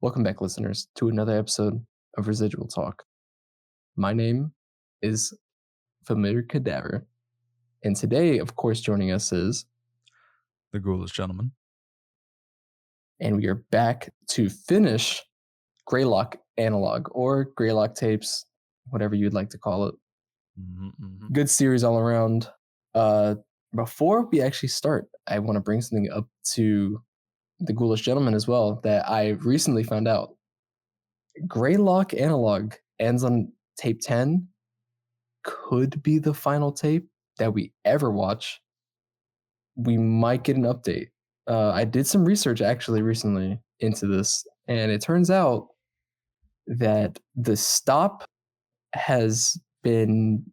Welcome back, listeners, to another episode of Residual Talk. My name is Familiar Cadaver, and today, of course, joining us is the Ghoulish Gentleman. And we are back to finish Greylock Analog, or Greylock Tapes, whatever you'd like to call it. Good series all around. Before we actually start, I want to bring something up to the Ghoulish Gentleman as well that I recently found out. Greylock Analog ends on tape 10, could be the final tape that we ever watch. We might get an update. I did some research actually recently into this, and it turns out that the stop has been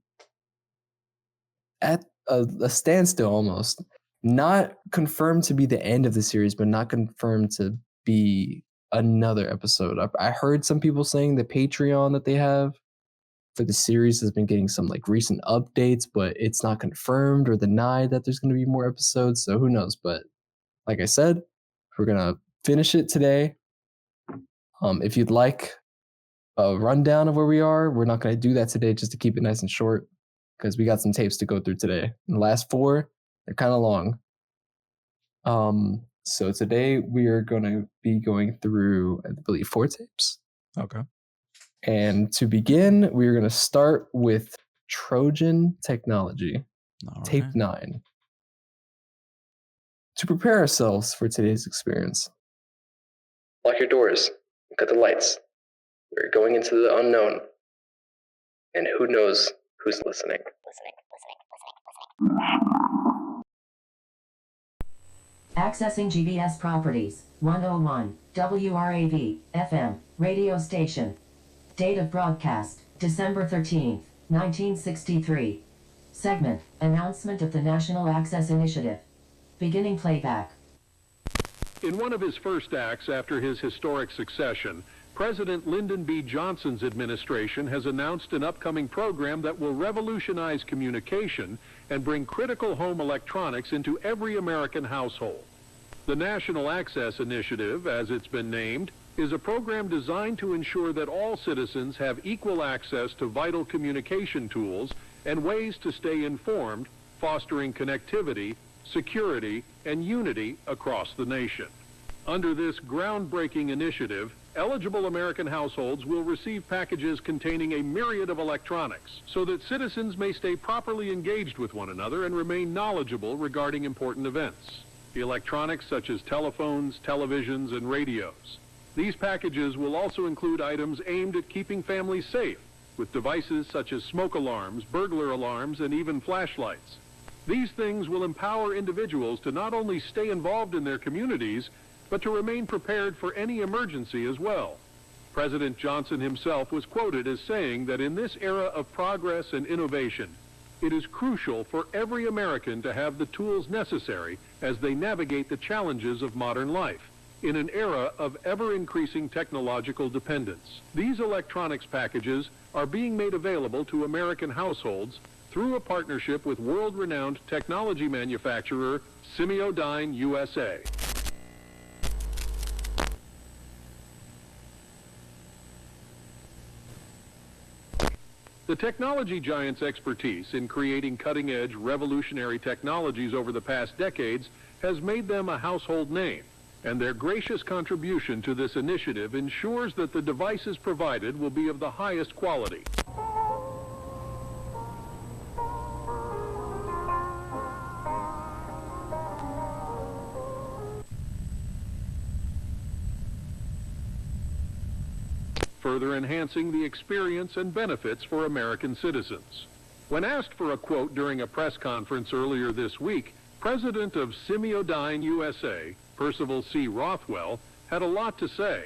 at a standstill almost. Not confirmed to be the end of the series, but not confirmed to be another episode. I heard some people saying the Patreon that they have for the series has been getting some like recent updates, but it's not confirmed or denied that there's going to be more episodes. So who knows? But like I said, we're going to finish it today. If you'd like a rundown of where we are, we're not going to do that today just to keep it nice and short because we got some tapes to go through today. And the last four, they're kind of long. So today we are going to be going through, I believe, 4 tapes. Okay. And to begin, we're going to start with Trojan Technology, tape 9. To prepare ourselves for today's experience, lock your doors, cut the lights. We're going into the unknown. And who knows who's listening. Accessing GBS properties, 101, WRAV, FM, radio station. Date of broadcast, December 13th, 1963. Segment, announcement of the National Access Initiative. Beginning playback. In one of his first acts after his historic succession, President Lyndon B. Johnson's administration has announced an upcoming program that will revolutionize communication and bring critical home electronics into every American household. The National Access Initiative, as it's been named, is a program designed to ensure that all citizens have equal access to vital communication tools and ways to stay informed, fostering connectivity, security, and unity across the nation. Under this groundbreaking initiative, eligible American households will receive packages containing a myriad of electronics so that citizens may stay properly engaged with one another and remain knowledgeable regarding important events. Electronics such as telephones, televisions, and radios. These packages will also include items aimed at keeping families safe, with devices such as smoke alarms, burglar alarms, and even flashlights. These things will empower individuals to not only stay involved in their communities, but to remain prepared for any emergency as well. President Johnson himself was quoted as saying that in this era of progress and innovation, it is crucial for every American to have the tools necessary as they navigate the challenges of modern life in an era of ever-increasing technological dependence. These electronics packages are being made available to American households through a partnership with world-renowned technology manufacturer Semiodyne USA. The technology giant's expertise in creating cutting-edge, revolutionary technologies over the past decades has made them a household name, and their gracious contribution to this initiative ensures that the devices provided will be of the highest quality. Further enhancing the experience and benefits for American citizens. When asked for a quote during a press conference earlier this week, President of Semiodyne USA, Percival C. Rothwell, had a lot to say.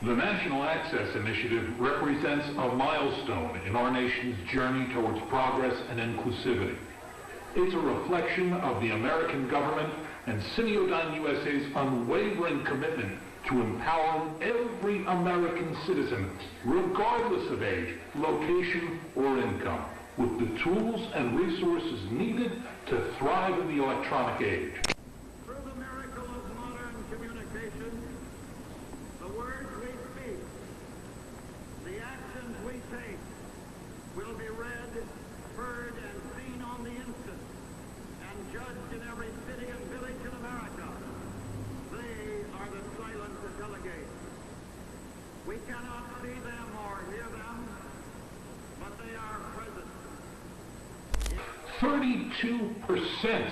The National Access Initiative represents a milestone in our nation's journey towards progress and inclusivity. It's a reflection of the American government and Semiodyne USA's unwavering commitment to empower every American citizen, regardless of age, location, or income, with the tools and resources needed to thrive in the electronic age. Through the miracle of modern communication, the will be read, heard, and seen on the instant, and judged in every city and village in America. They are the silent delegates. We cannot see them or hear them, but they are present. 32%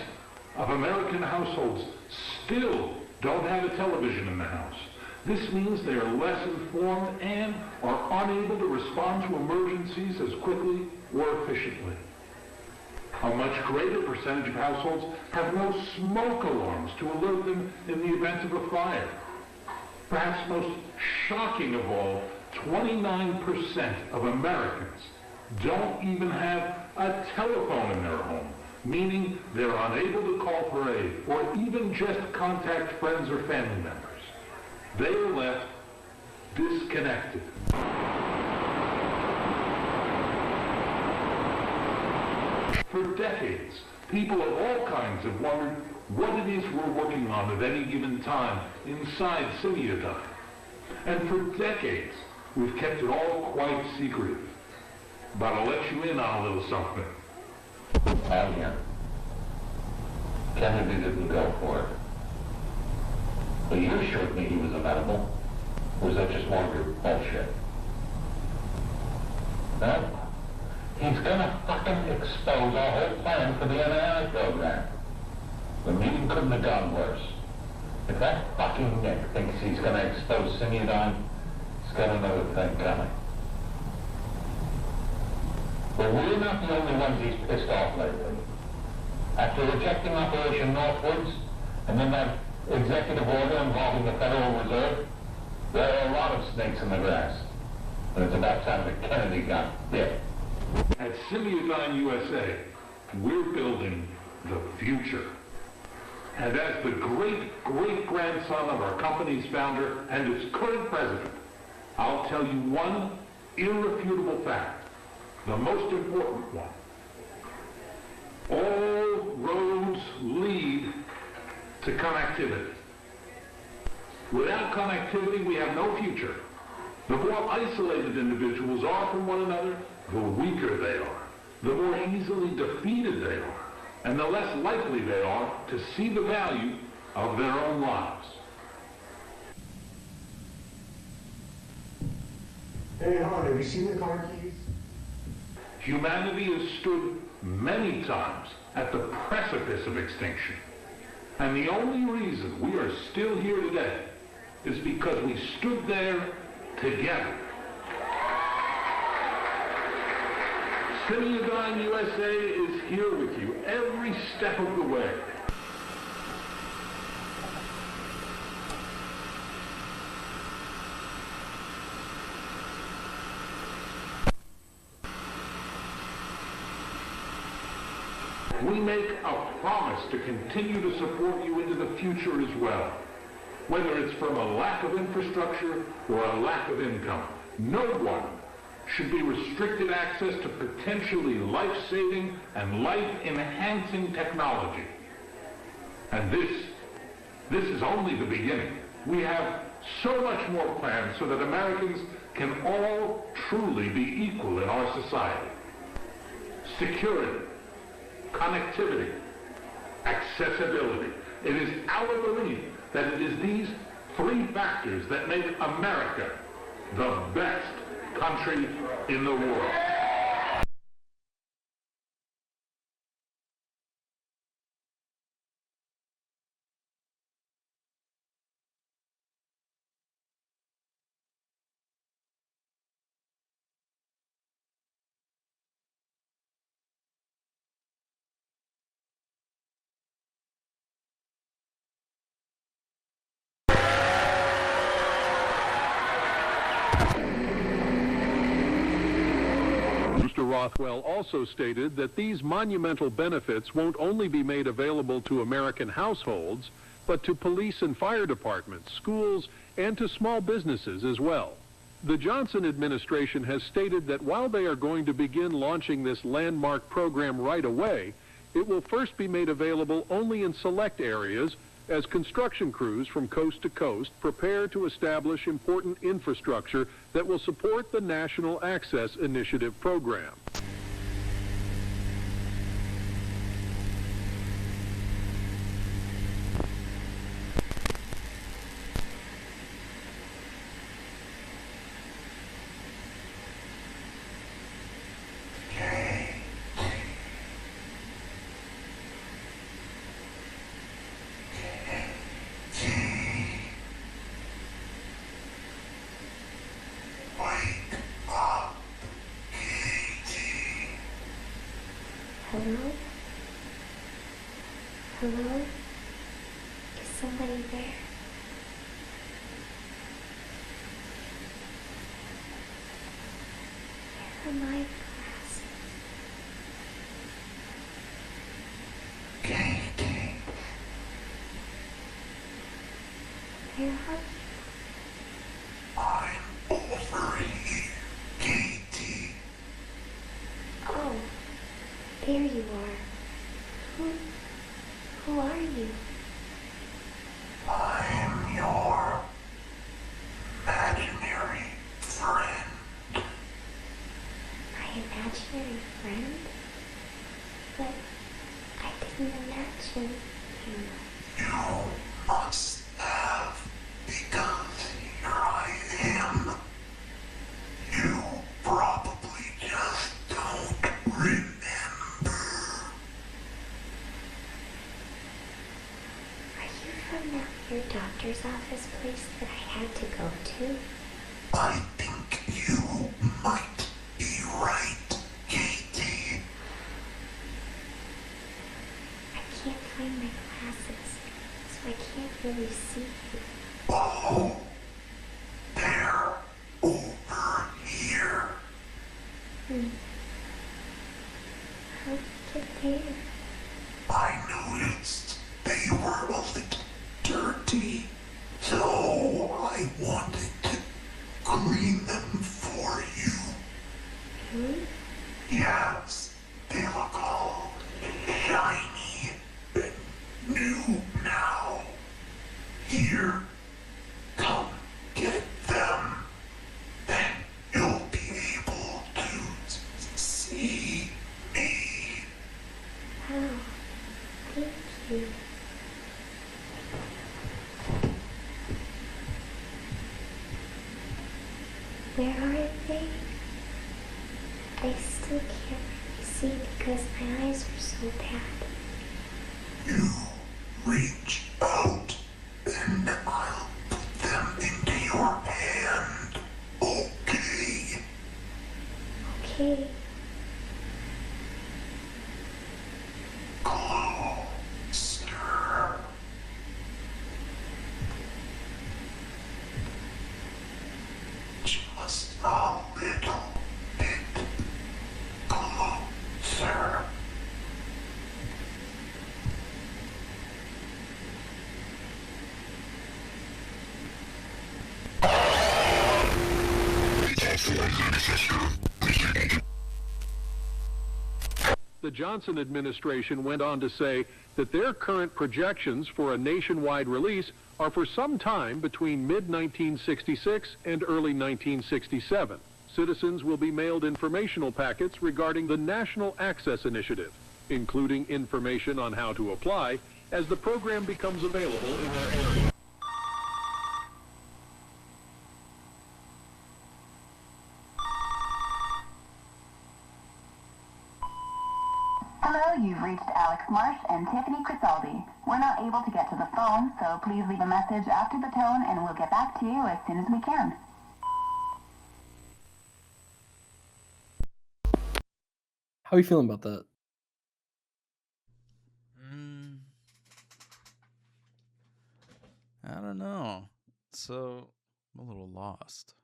of American households still don't have a television in the house. This means they are less informed and are unable to respond to emergencies as quickly or efficiently. A much greater percentage of households have no smoke alarms to alert them in the event of a fire. Perhaps most shocking of all, 29% of Americans don't even have a telephone in their home, meaning they're unable to call for aid or even just contact friends or family members. They are left disconnected. For decades, people of all kinds have wondered what it is we're working on at any given time inside Semiodyne. And for decades, we've kept it all quite secretive. But I'll let you in on a little something. Well, yeah. Kennedy didn't go for it. But you assured me he was amenable. Or was that just more of your bullshit? No? He's gonna fucking expose our whole plan for the NII program. The meeting couldn't have gone worse. If that fucking Nick thinks he's gonna expose Semiodyne, he's got another thing coming. But we're not the only ones he's pissed off lately. After rejecting Operation Northwoods, and then that executive order involving the Federal Reserve, there are a lot of snakes in the grass. And it's about time that Kennedy got bit. At Semiodyne USA, we're building the future. And as the great-great-grandson of our company's founder and its current president, I'll tell you one irrefutable fact, the most important one. All roads lead to connectivity. Without connectivity, we have no future. The more isolated individuals are from one another, the weaker they are, the more easily defeated they are, and the less likely they are to see the value of their own lives. Hey, hon, have you seen the car keys? Humanity has stood many times at the precipice of extinction. And the only reason we are still here today is because we stood there together. Semiodyne USA is here with you every step of the way. We make a promise to continue to support you into the future as well. Whether it's from a lack of infrastructure or a lack of income, no one should be restricted access to potentially life-saving and life-enhancing technology. And this is only the beginning. We have so much more planned so that Americans can all truly be equal in our society. Security, connectivity, accessibility. It is our belief that it is these three factors that make America the best country in the world. Mr. Rothwell also stated that these monumental benefits won't only be made available to American households, but to police and fire departments, schools, and to small businesses as well. The Johnson administration has stated that while they are going to begin launching this landmark program right away, it will first be made available only in select areas as construction crews from coast to coast prepare to establish important infrastructure that will support the National Access Initiative program. Hello? Hello? Is somebody there? Where are my glasses? Where are you? I'm over here, Katie. Oh, there you are. Who are you? I'm your imaginary friend. My imaginary friend? But I didn't imagine you. You must have, because here I am. You probably just don't remember. Are you from your doctor's office place that I had to go to? I think you might be right, Katie. I can't find my glasses, so I can't really see you. Oh, they're over here. How'd you get there? I noticed they were a little dirty, so I wanted to clean them for you. Really? Yes, they look all shiny and new now. Here, come get them. Then you'll be able to see me. Wow. Thank you. Where are they? I still can't really see because my eyes are so bad. You reach out and I'll put them into your hand. Okay? Okay. Closer. Just a little bit closer. The Johnson administration went on to say that their current projections for a nationwide release are for some time between mid-1966 and early 1967. Citizens will be mailed informational packets regarding the National Access Initiative, including information on how to apply as the program becomes available in their area. Hello, you've reached Alex Marsh and Tiffany Crisaldi. We're not able to get to the phone, so please leave a message after the tone and we'll get back to you as soon as we can. How are you feeling about that? I don't know. So, I'm a little lost.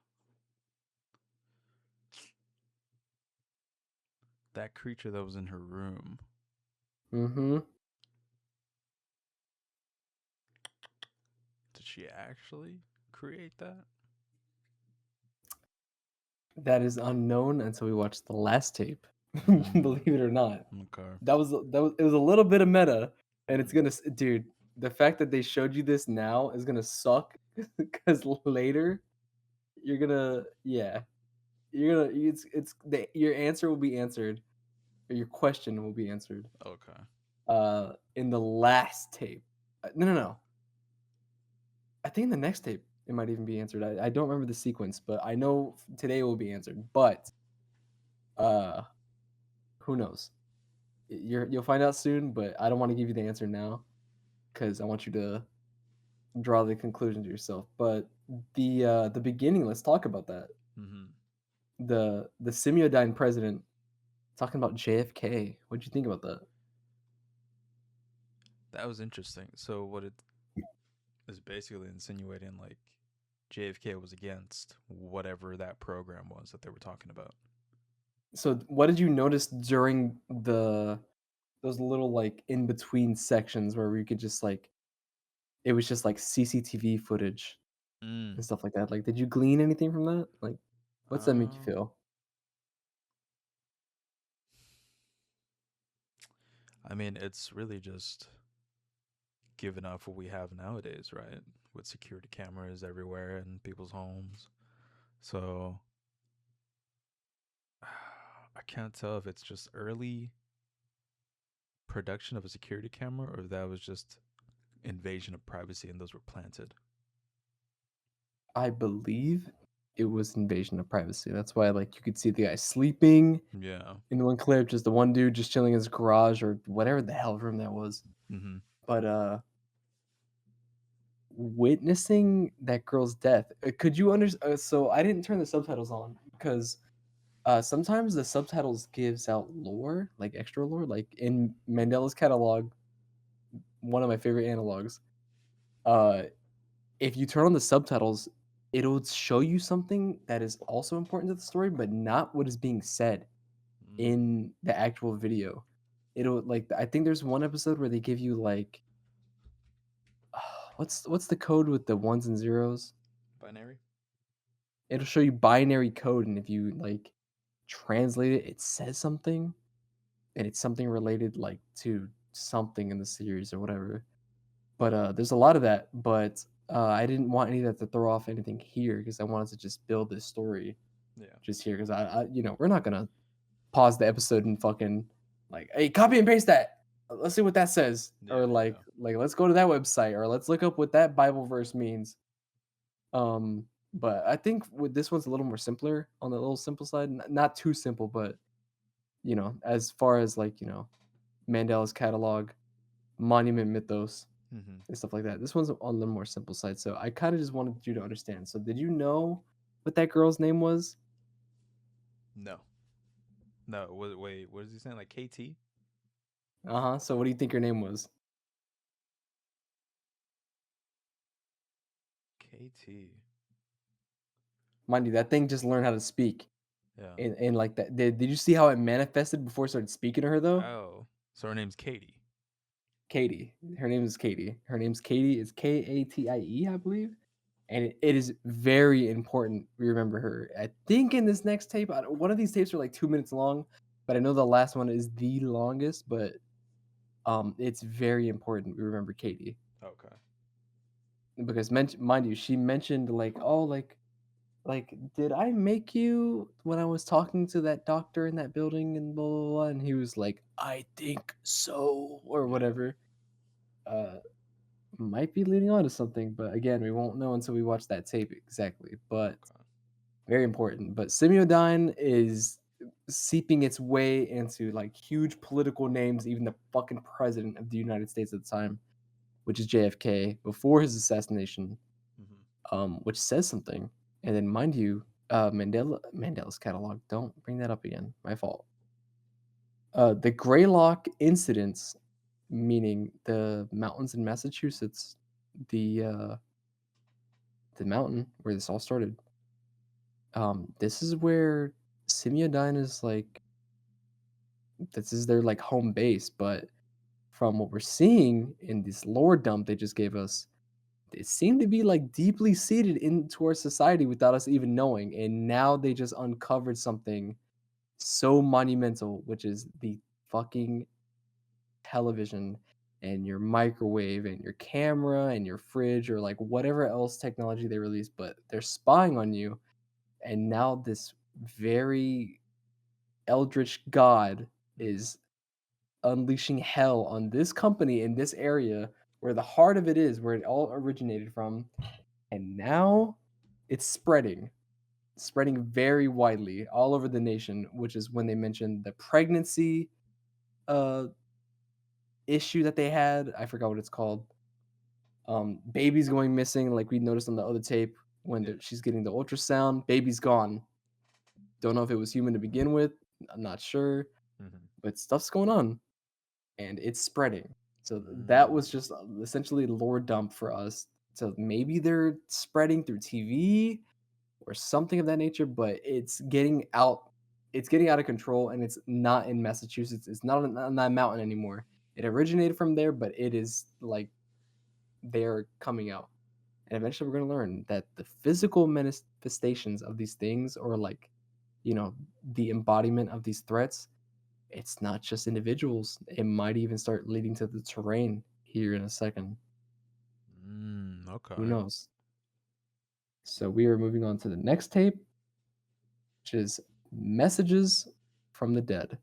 That creature that was in her room. Mm-hmm. Did she actually create that? That is unknown until we watch the last tape. Believe it or not. Okay. It was a little bit of meta, and it's gonna, dude. the fact that they showed you this now is gonna suck because later you're gonna your answer will be answered or your question will be answered Okay. in the last tape. No. I think in the next tape it might even be answered. I don't remember the sequence, but I know today will be answered. But uh, who knows? You'll find out soon. But I don't want to give you the answer now because I want you to draw the conclusion to yourself. But the beginning, let's talk about that. Mm-hmm. The Semiodyne president talking about JFK. What'd you think about that? That was interesting. So what it is basically insinuating, like, JFK was against whatever that program was that they were talking about. So what did you notice during those little like in between sections where we could just like it was just like CCTV footage and stuff like that? Like, did you glean anything from that? Like, what's that make you feel? I mean, it's really just giving off what we have nowadays, right? With security cameras everywhere in people's homes. So I can't tell if it's just early production of a security camera or if that was just invasion of privacy and those were planted. I believe it was invasion of privacy. That's why like you could see the guy sleeping Yeah. in the one clip, just the one dude just chilling in his garage or whatever the hell room that was. Mm-hmm. But witnessing that girl's death, could you understand? So I didn't turn the subtitles on because sometimes the subtitles gives out lore, like extra lore, like in Mandela's catalog, one of my favorite analogs. Uh, if you turn on the subtitles, it'll show you something that is also important to the story, but not what is being said in the actual video. It'll like I think there's one episode where they give you like what's the code with the ones and zeros? Binary? It'll show you binary code, and if you like translate it, it says something, and it's something related like to something in the series or whatever. But there's a lot of that, but I didn't want any of that to throw off anything here because I wanted to just build this story Yeah. just here because I we're not gonna pause the episode and fucking like, hey, copy and paste that. Let's see what that says, or like let's go to that website, or let's look up what that Bible verse means. But I think with this one's a little more simpler on the little simple side, not too simple, but as far as like Mandela's catalog, monument mythos, Mm-hmm. and stuff like that. This one's on the more simple side, so I kind of just wanted you to understand. So, did you know what that girl's name was? No. No. Wait. What is he saying? Like KT? So, what do you think her name was? KT. Mind you, that thing just learned how to speak. Yeah. And like that. Did you see how it manifested before it started speaking to her though? Oh, so her name's Katie. Katie. Her name is Katie. Her name's Katie. It's Katie, I believe. And it is very important we remember her. I think in this next tape, one of these tapes are like 2 minutes long, but I know the last one is the longest. But it's very important we remember Katie Okay. because mind you, she mentioned like, oh, like did I make you when I was talking to that doctor in that building and blah blah blah, and he was like, I think so or whatever. Might be leading on to something, but again, we won't know until we watch that tape exactly. But very important. But Semiodyne is seeping its way into like huge political names, even the fucking president of the United States at the time, which is JFK, before his assassination, which says something. And then, mind you, Mandela's catalog. Don't bring that up again. My fault. The Greylock incidents, meaning the mountains in Massachusetts, the mountain where this all started. This is where Semiodyne is like. This is their like home base, but from what we're seeing in this lore dump they just gave us, they seem to be like deeply seated into our society without us even knowing. And now they just uncovered something so monumental, which is the fucking television. and your microwave and your camera and your fridge or like whatever else technology they release, but they're spying on you. And now this very eldritch god is unleashing hell on this company in this area where the heart of it is, where it all originated from. And now it's spreading very widely all over the nation, which is when they mentioned the pregnancy uh issue that they had. I forgot what it's called. Babies going missing, like we noticed on the other tape when she's getting the ultrasound. Baby's gone. Don't know if it was human to begin with. I'm not sure, but stuff's going on, and it's spreading. So that was just essentially lore dump for us. So maybe they're spreading through TV or something of that nature, but it's getting out. It's getting out of control, and it's not in Massachusetts. It's not on that mountain anymore. It originated from there, but it is like they're coming out. And eventually we're going to learn that the physical manifestations of these things, or like, the embodiment of these threats, it's not just individuals. It might even start leading to the terrain here in a second. Okay. Who knows? So we are moving on to the next tape, which is Messages from the Dead.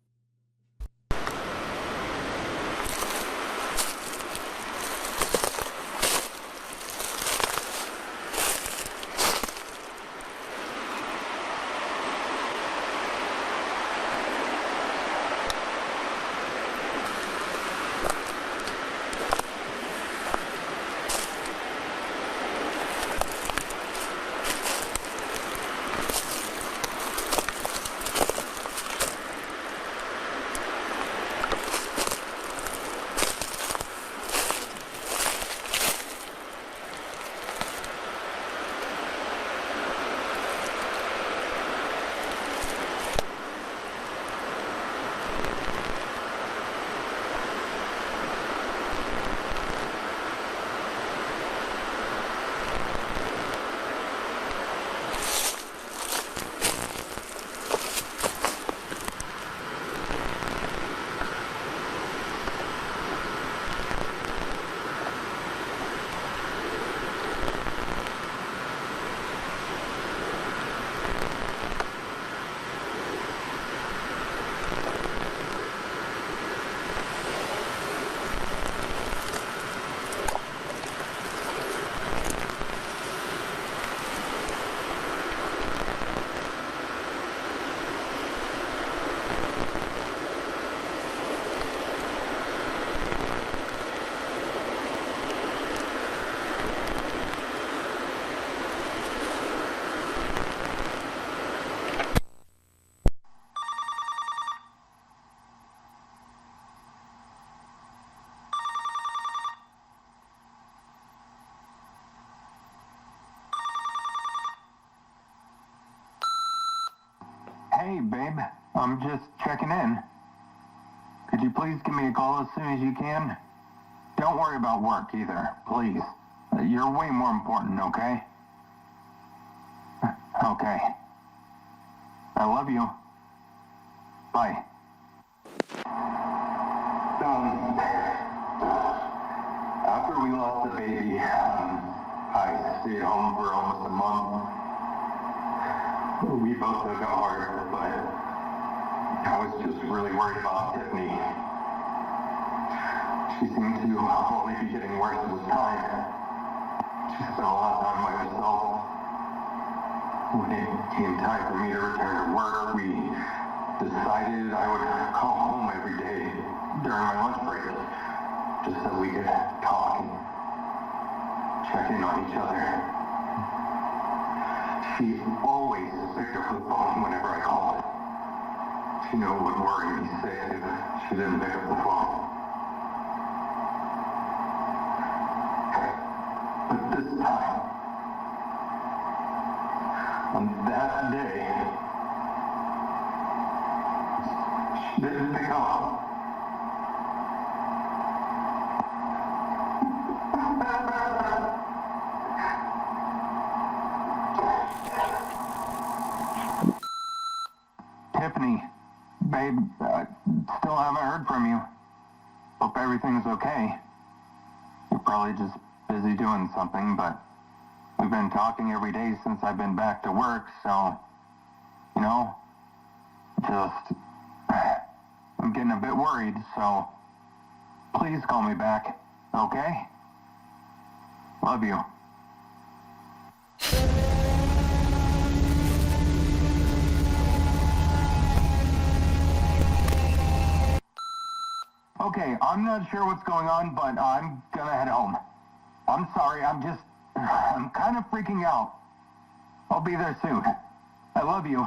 Hey, babe. I'm just checking in. Could you please give me a call as soon as you can? Don't worry about work either, please. You're way more important, okay? Okay. I love you. Bye. After we lost the baby, I stayed home for almost a month. We both took it hard, but I was just really worried about Tiffany. She seemed to only be getting worse with time. She spent a lot of time by herself. When it came time for me to return to work, we decided I would call home every day during my lunch break, just so we could talk and check in on each other. She always picked up the phone whenever I called. She knew it would worry me sick if she didn't pick up the phone. But this time, on that day, she didn't pick up. Tiffany, babe, still haven't heard from you. Hope everything's okay. You're probably just busy doing something, but we've been talking every day since I've been back to work, so, you know, just, I'm getting a bit worried, so please call me back, okay? Love you. Okay, I'm not sure what's going on, but I'm gonna head home. I'm sorry, I'm kind of freaking out. I'll be there soon. I love you.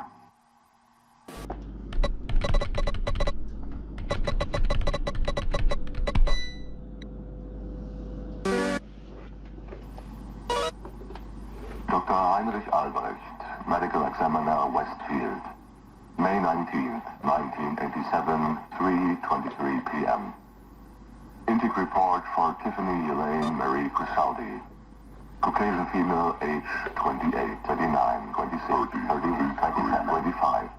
Dr. Heinrich Albrecht, Medical Examiner, Westfield. May 19th, 1987, 3:23 p.m. Intake report for Tiffany Elaine Marie Crisaldi. Caucasian female, age 28, 39, 26, 30, 27, 25.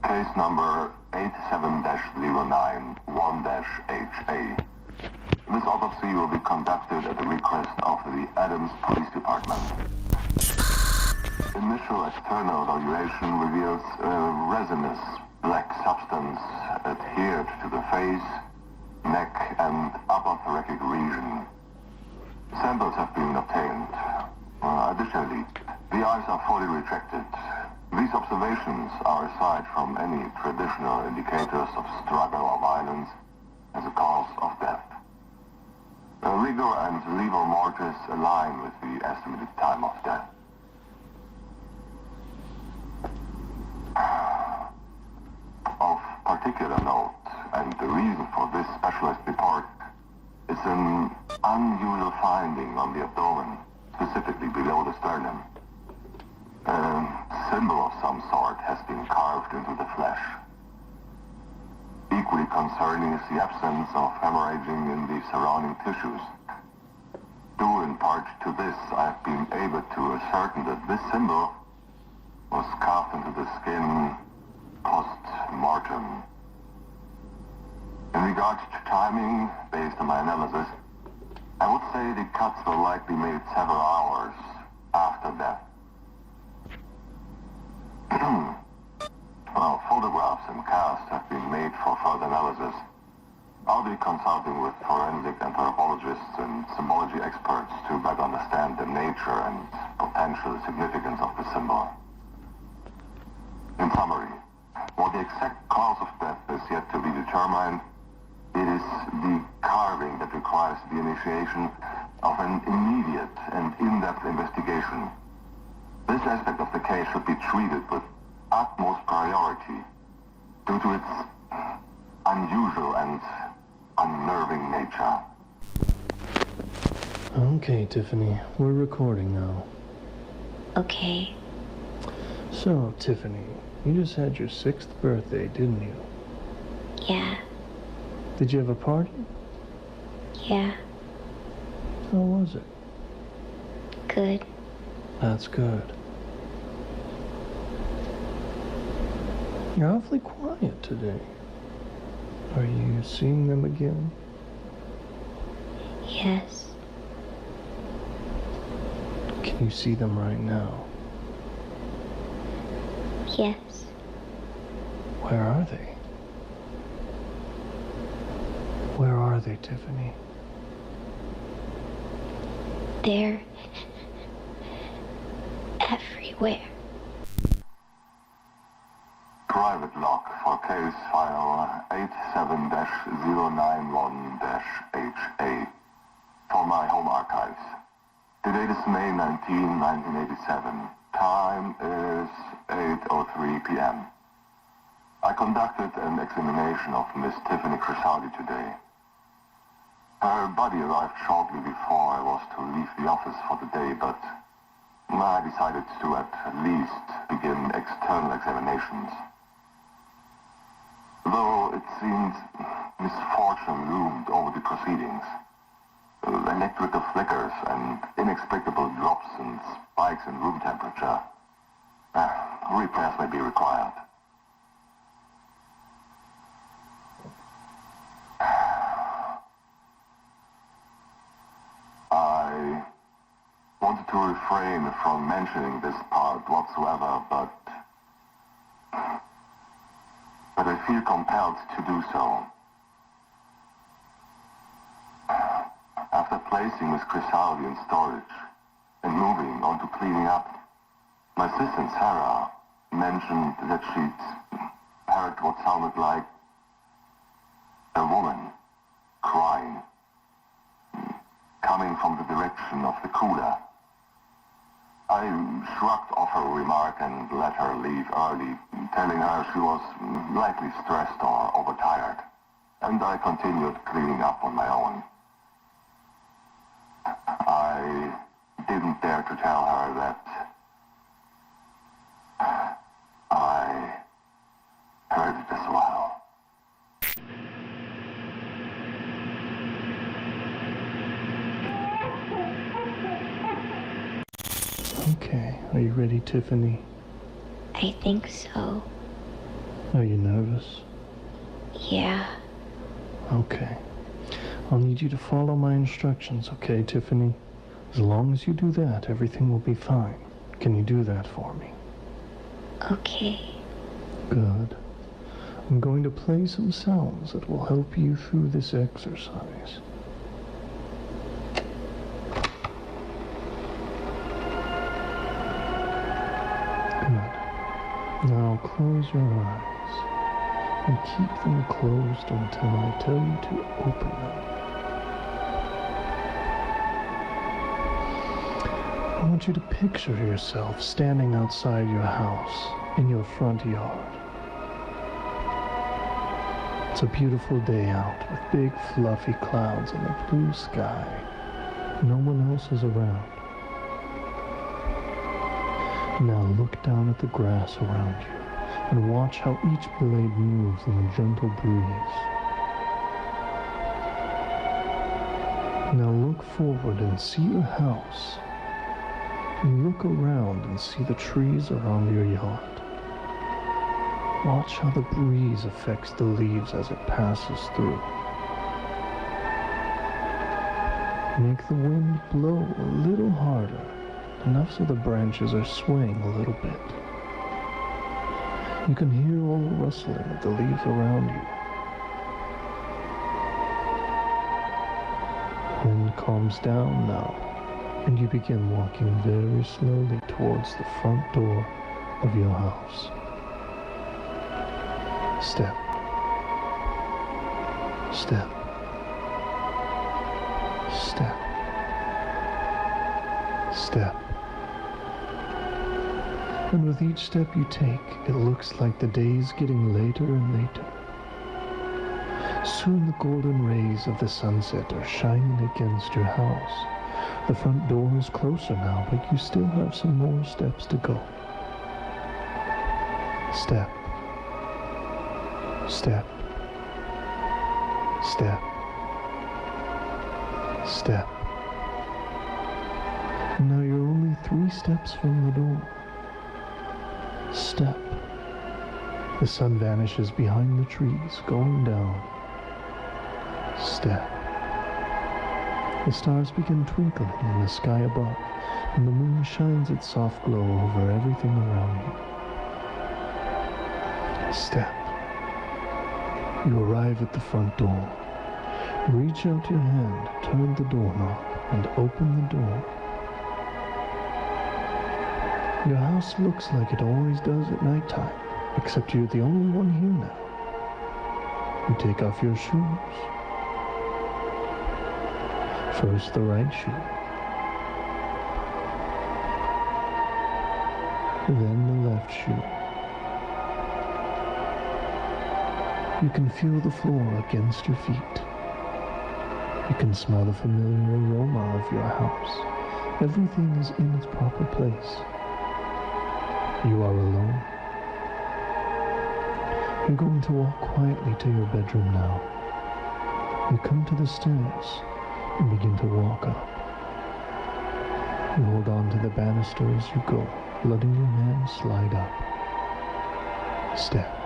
Case number 87-09-1-HA. This autopsy will be conducted at the request of the Adams Police Department. Initial external evaluation reveals a resinous black substance adhered to the face, neck, and upper thoracic region. Samples have been obtained. Additionally, the eyes are fully retracted. These observations are aside from any traditional indicators of struggle or violence as a cause of death. Rigor and lever mortis align with the estimated time of death. Of particular note, and the reason for this specialist report, is an unusual finding on the abdomen, specifically below the sternum. A symbol of some sort has been carved into the flesh. Equally concerning is the absence of hemorrhaging in the surrounding tissues. Due in part to this, I've been able to ascertain that this symbol was carved into the skin post-mortem. In regards to timing, based on my analysis, I would say the cuts were likely made several hours after death. Well, photographs and casts have been made for further analysis. I'll be consulting with forensic anthropologists and symbology experts to better understand the nature and potential significance of the symbol. In summary, while the exact cause of death is yet to be determined, it is the carving that requires the initiation of an immediate and in-depth investigation. This aspect of the case should be treated with utmost priority due to its unusual and unnerving nature. Okay, Tiffany, we're recording now. Okay. So, Tiffany, you just had your 6th birthday, didn't you? Yeah. Did you have a party? Yeah. How was it? Good. That's good. You're awfully quiet today. Are you seeing them again? Yes. Can you see them right now? Yes. Where are they? Where are they, Tiffany? They're everywhere. Private lock for case file 87-091-HA for my home archives. The date is May 19, 1987. Time is 8:03 p.m. I conducted an examination of Miss Tiffany Crisaldi today. Her body arrived shortly before I was to leave the office for the day, but I decided to at least begin external examinations. Though it seemed misfortune loomed over the proceedings, electrical flickers and inexplicable drops and spikes in room temperature, repairs may be required. refrain from mentioning this part whatsoever, but I feel compelled to do so. After placing Miss Crisaldi in storage and moving on to cleaning up, my assistant Sarah mentioned that she'd heard what sounded like a woman crying, coming from the direction of the cooler. I shrugged off her remark and let her leave early, telling her she was likely stressed or overtired, and I continued cleaning up on my own. I didn't dare to tell her that I heard it as well. Okay, are you ready, Tiffany? I think so. Are you nervous? Yeah. Okay. I'll need you to follow my instructions, okay, Tiffany? As long as you do that, everything will be fine. Can you do that for me? Okay. Good. I'm going to play some sounds that will help you through this exercise. Good. Now close your eyes and keep them closed until I tell you to open them. I want you to picture yourself standing outside your house in your front yard. It's a beautiful day out with big fluffy clouds and a blue sky. No one else is around. Now look down at the grass around you and watch how each blade moves in a gentle breeze. Now look forward and see your house. And look around and see the trees around your yard. Watch how the breeze affects the leaves as it passes through. Make the wind blow a little harder, enough so the branches are swaying a little bit. You can hear all the rustling of the leaves around you. Wind calms down now, and you begin walking very slowly towards the front door of your house. Step. Step. Step. Step. And with each step you take, it looks like the day's getting later and later. Soon the golden rays of the sunset are shining against your house. The front door is closer now, but you still have some more steps to go. Step. Step. Step. Step. And now you're only 3 steps from the door. Step. The sun vanishes behind the trees, going down. Step. The stars begin twinkling in the sky above, and the moon shines its soft glow over everything around you. Step. You arrive at the front door. Reach out your hand, turn the doorknob, and open the door. Your house looks like it always does at nighttime, except you're the only one here now. You take off your shoes. First the right shoe. Then the left shoe. You can feel the floor against your feet. You can smell the familiar aroma of your house. Everything is in its proper place. You are alone. You're going to walk quietly to your bedroom now. You come to the stairs and begin to walk up. You hold on to the banister as you go, letting your hand slide up. Step.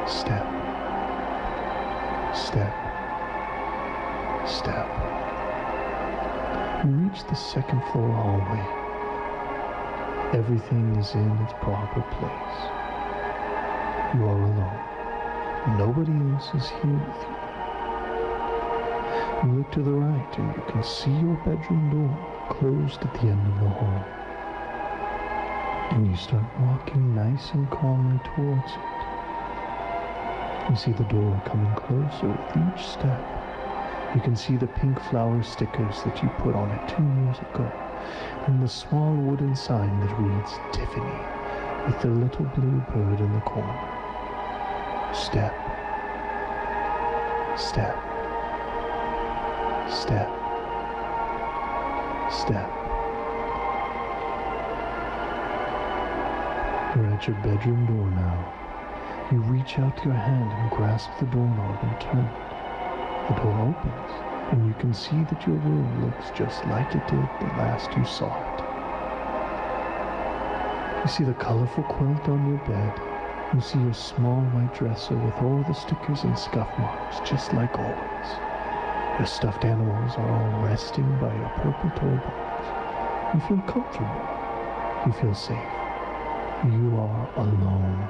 Step. Step. Step. You reach the second floor hallway. Everything is in its proper place. You are alone. Nobody else is here with you. You look to the right and you can see your bedroom door closed at the end of the hall. And you start walking nice and calmly towards it. You see the door coming closer with each step. You can see the pink flower stickers that you put on it 2 years ago, and the small wooden sign that reads Tiffany with the little blue bird in the corner. Step, step, step, step. You're at your bedroom door now. You reach out your hand and grasp the doorknob and turn. The door opens, and you can see that your room looks just like it did the last you saw it. You see the colorful quilt on your bed. You see your small white dresser with all the stickers and scuff marks, just like always. Your stuffed animals are all resting by your purple toy box. You feel comfortable. You feel safe. You are alone.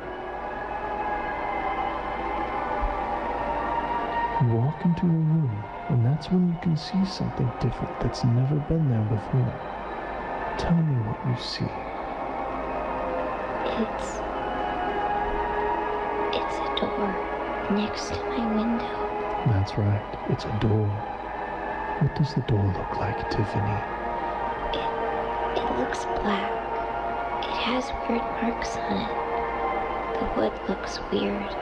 You walk into your room, and that's when you can see something different that's never been there before. Tell me what you see. It's a door next to my window. That's right, it's a door. What does the door look like, Tiffany? It looks black. It has weird marks on it. The wood looks weird.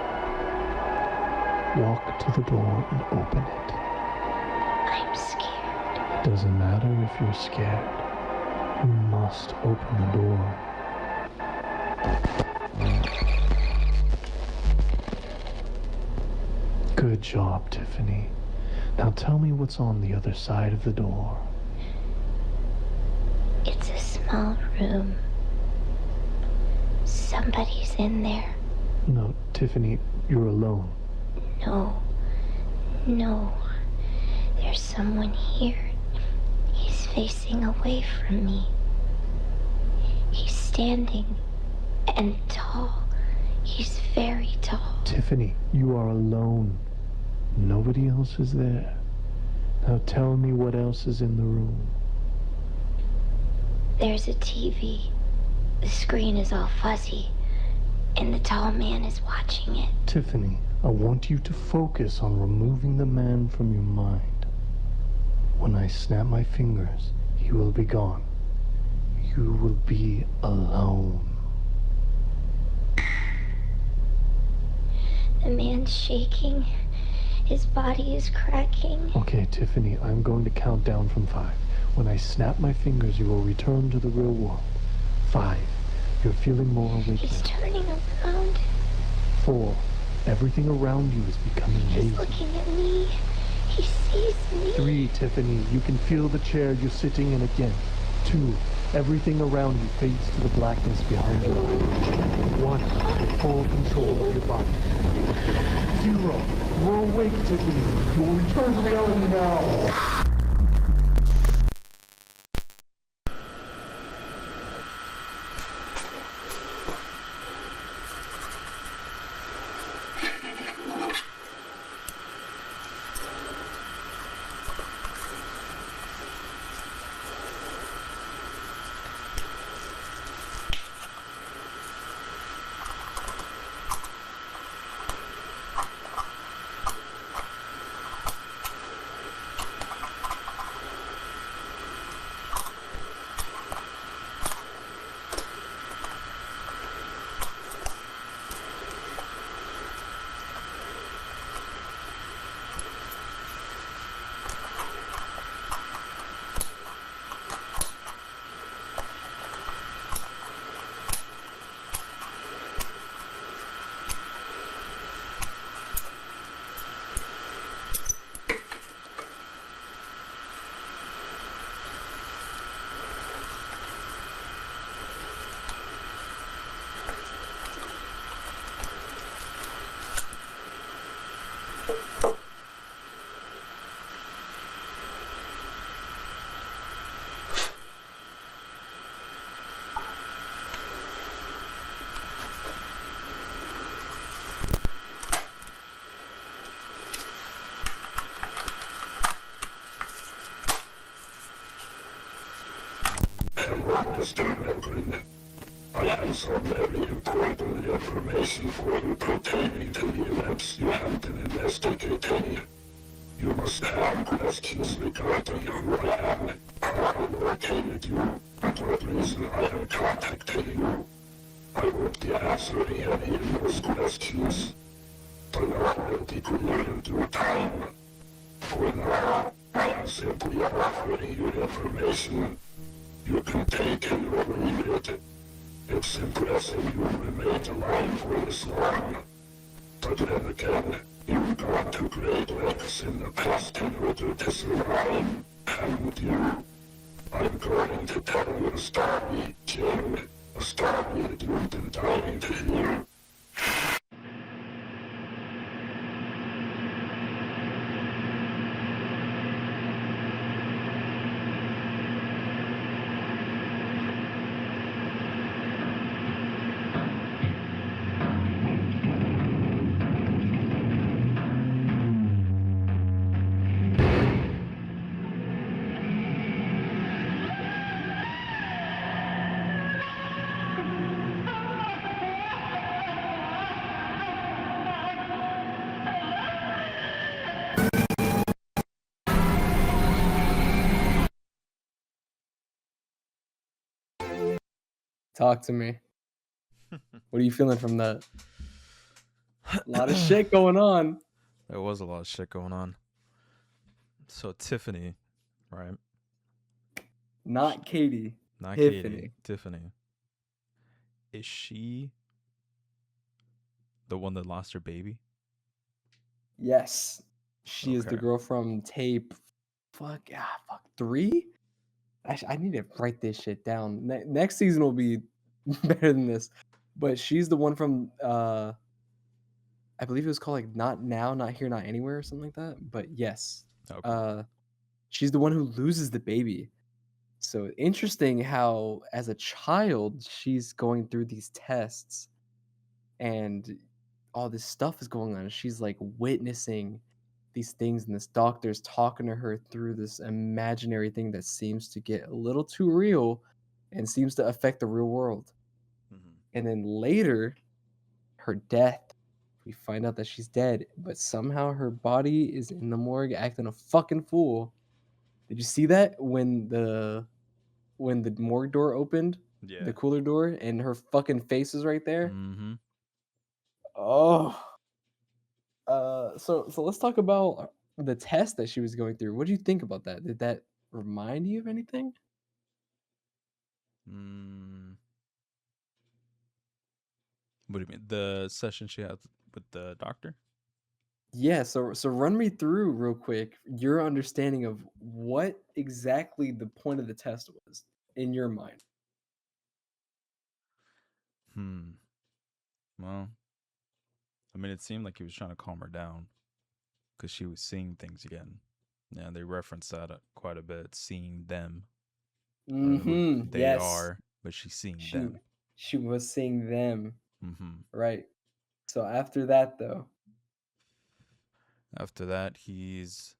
Walk to the door and open it. I'm scared. It doesn't matter if you're scared. You must open the door. Good job, Tiffany. Now tell me what's on the other side of the door. It's a small room. Somebody's in there. No, Tiffany, you're alone. No. There's someone here. He's facing away from me. He's standing and tall. He's very tall. Tiffany, you are alone. Nobody else is there. Now tell me what else is in the room. There's a TV. The screen is all fuzzy, and the tall man is watching it. Tiffany, I want you to focus on removing the man from your mind. When I snap my fingers, he will be gone. You will be alone. The man's shaking. His body is cracking. Okay, Tiffany, I'm going to count down from 5. When I snap my fingers, you will return to the real world. 5. You're feeling more awake. He's turning around. 4. Everything around you is becoming hazy. He's looking at me. He sees me. 3, Tiffany, you can feel the chair you're sitting in again. 2, everything around you fades to the blackness behind your eyes. 1, full control of your body. 0, you're awake, Tiffany. You will return to reality now. Mr. Milgren. I have some very important information for you pertaining to the events you have been investigating. You must have questions regarding who I am, how I located you, and what reason I am contacting you. I won't be answering any of those questions. The law will be clear in due time. For now, I am simply offering you information. You can take it or leave it. It's impressive you remained alive for this long. But then again, you've gone to great lengths in the past in order to survive, haven't you? I'm going to tell you a story, Jim. A story that you've been dying to hear. Talk to me. What are you feeling from that? A lot of shit going on. There was a lot of shit going on. So Tiffany, right? Not Katie. Not Tiffany. Katie. Tiffany. Is she the one that lost her baby? Yes. She is the Okay. girl from tape. Fuck 3? I need to write this shit down. Next season will be better than this. But she's the one from I believe it was called like Not Now, Not Here, Not Anywhere or something like that. But yes. Okay. She's the one who loses the baby. So interesting how as a child she's going through these tests and all this stuff is going on. She's like witnessing these things, and this doctor's talking to her through this imaginary thing that seems to get a little too real and seems to affect the real world. And then later, her death, we find out that she's dead, but somehow her body is in the morgue acting a fucking fool. Did you see that when the morgue door opened? Yeah. The cooler door, and her fucking face is right there? Mm-hmm. Oh. So let's talk about the test that she was going through. What do you think about that? Did that remind you of anything? What do you mean? The session she had with the doctor? Yeah, so run me through real quick your understanding of what exactly the point of the test was in your mind. Well, I mean, it seemed like he was trying to calm her down because she was seeing things again. Yeah, they reference that quite a bit, seeing them. I don't know who they Yes. are, but she's seeing them. She was seeing them. Mm-hmm. Right. So after that, though. After that, he's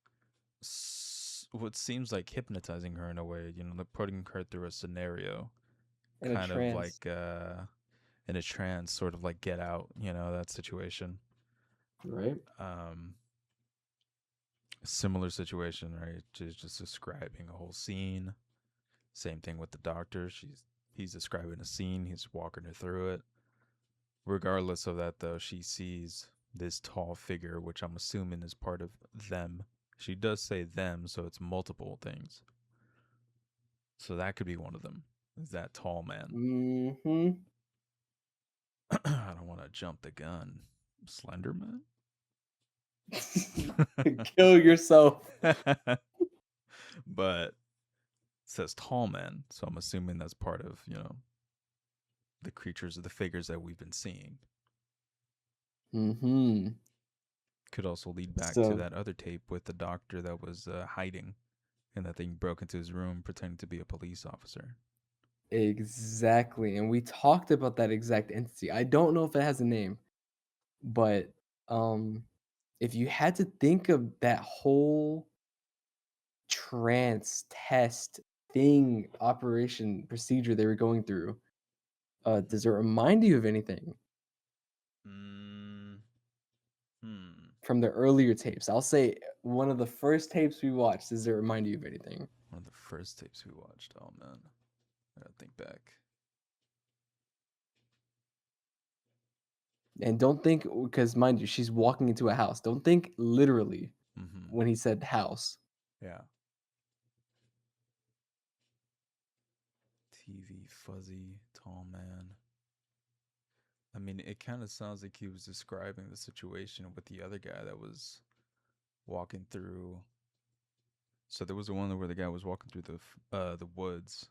what seems like hypnotizing her in a way, like putting her through a scenario. In kind a of trance. like in a trance, sort of like Get Out, that situation. Right. Similar situation, right? She's just describing a whole scene. Same thing with the doctor. He's describing a scene. He's walking her through it. Regardless of that, though, she sees this tall figure, which I'm assuming is part of them. She does say them, so it's multiple things. So that could be one of them. Is that tall man? Mm-hmm. I don't want to jump the gun. Slenderman? Kill yourself. But it says tall man, so I'm assuming that's part of, the creatures or the figures that we've been seeing. Mm-hmm. Could also lead back to that other tape with the doctor that was hiding, and that thing broke into his room pretending to be a police officer. Exactly. And we talked about that exact entity. I don't know if it has a name, but if you had to think of that whole trance test thing, operation, procedure they were going through. Does it remind you of anything Mm, hmm. from the earlier tapes? I'll say one of the first tapes we watched. Does it remind you of anything? One of the first tapes we watched. Oh man, I gotta think back. And don't think, because mind you, she's walking into a house. Don't think literally when he said house. Yeah. TV, fuzzy, tall man. I mean, it kind of sounds like he was describing the situation with the other guy that was walking through. So there was the one where the guy was walking through the woods,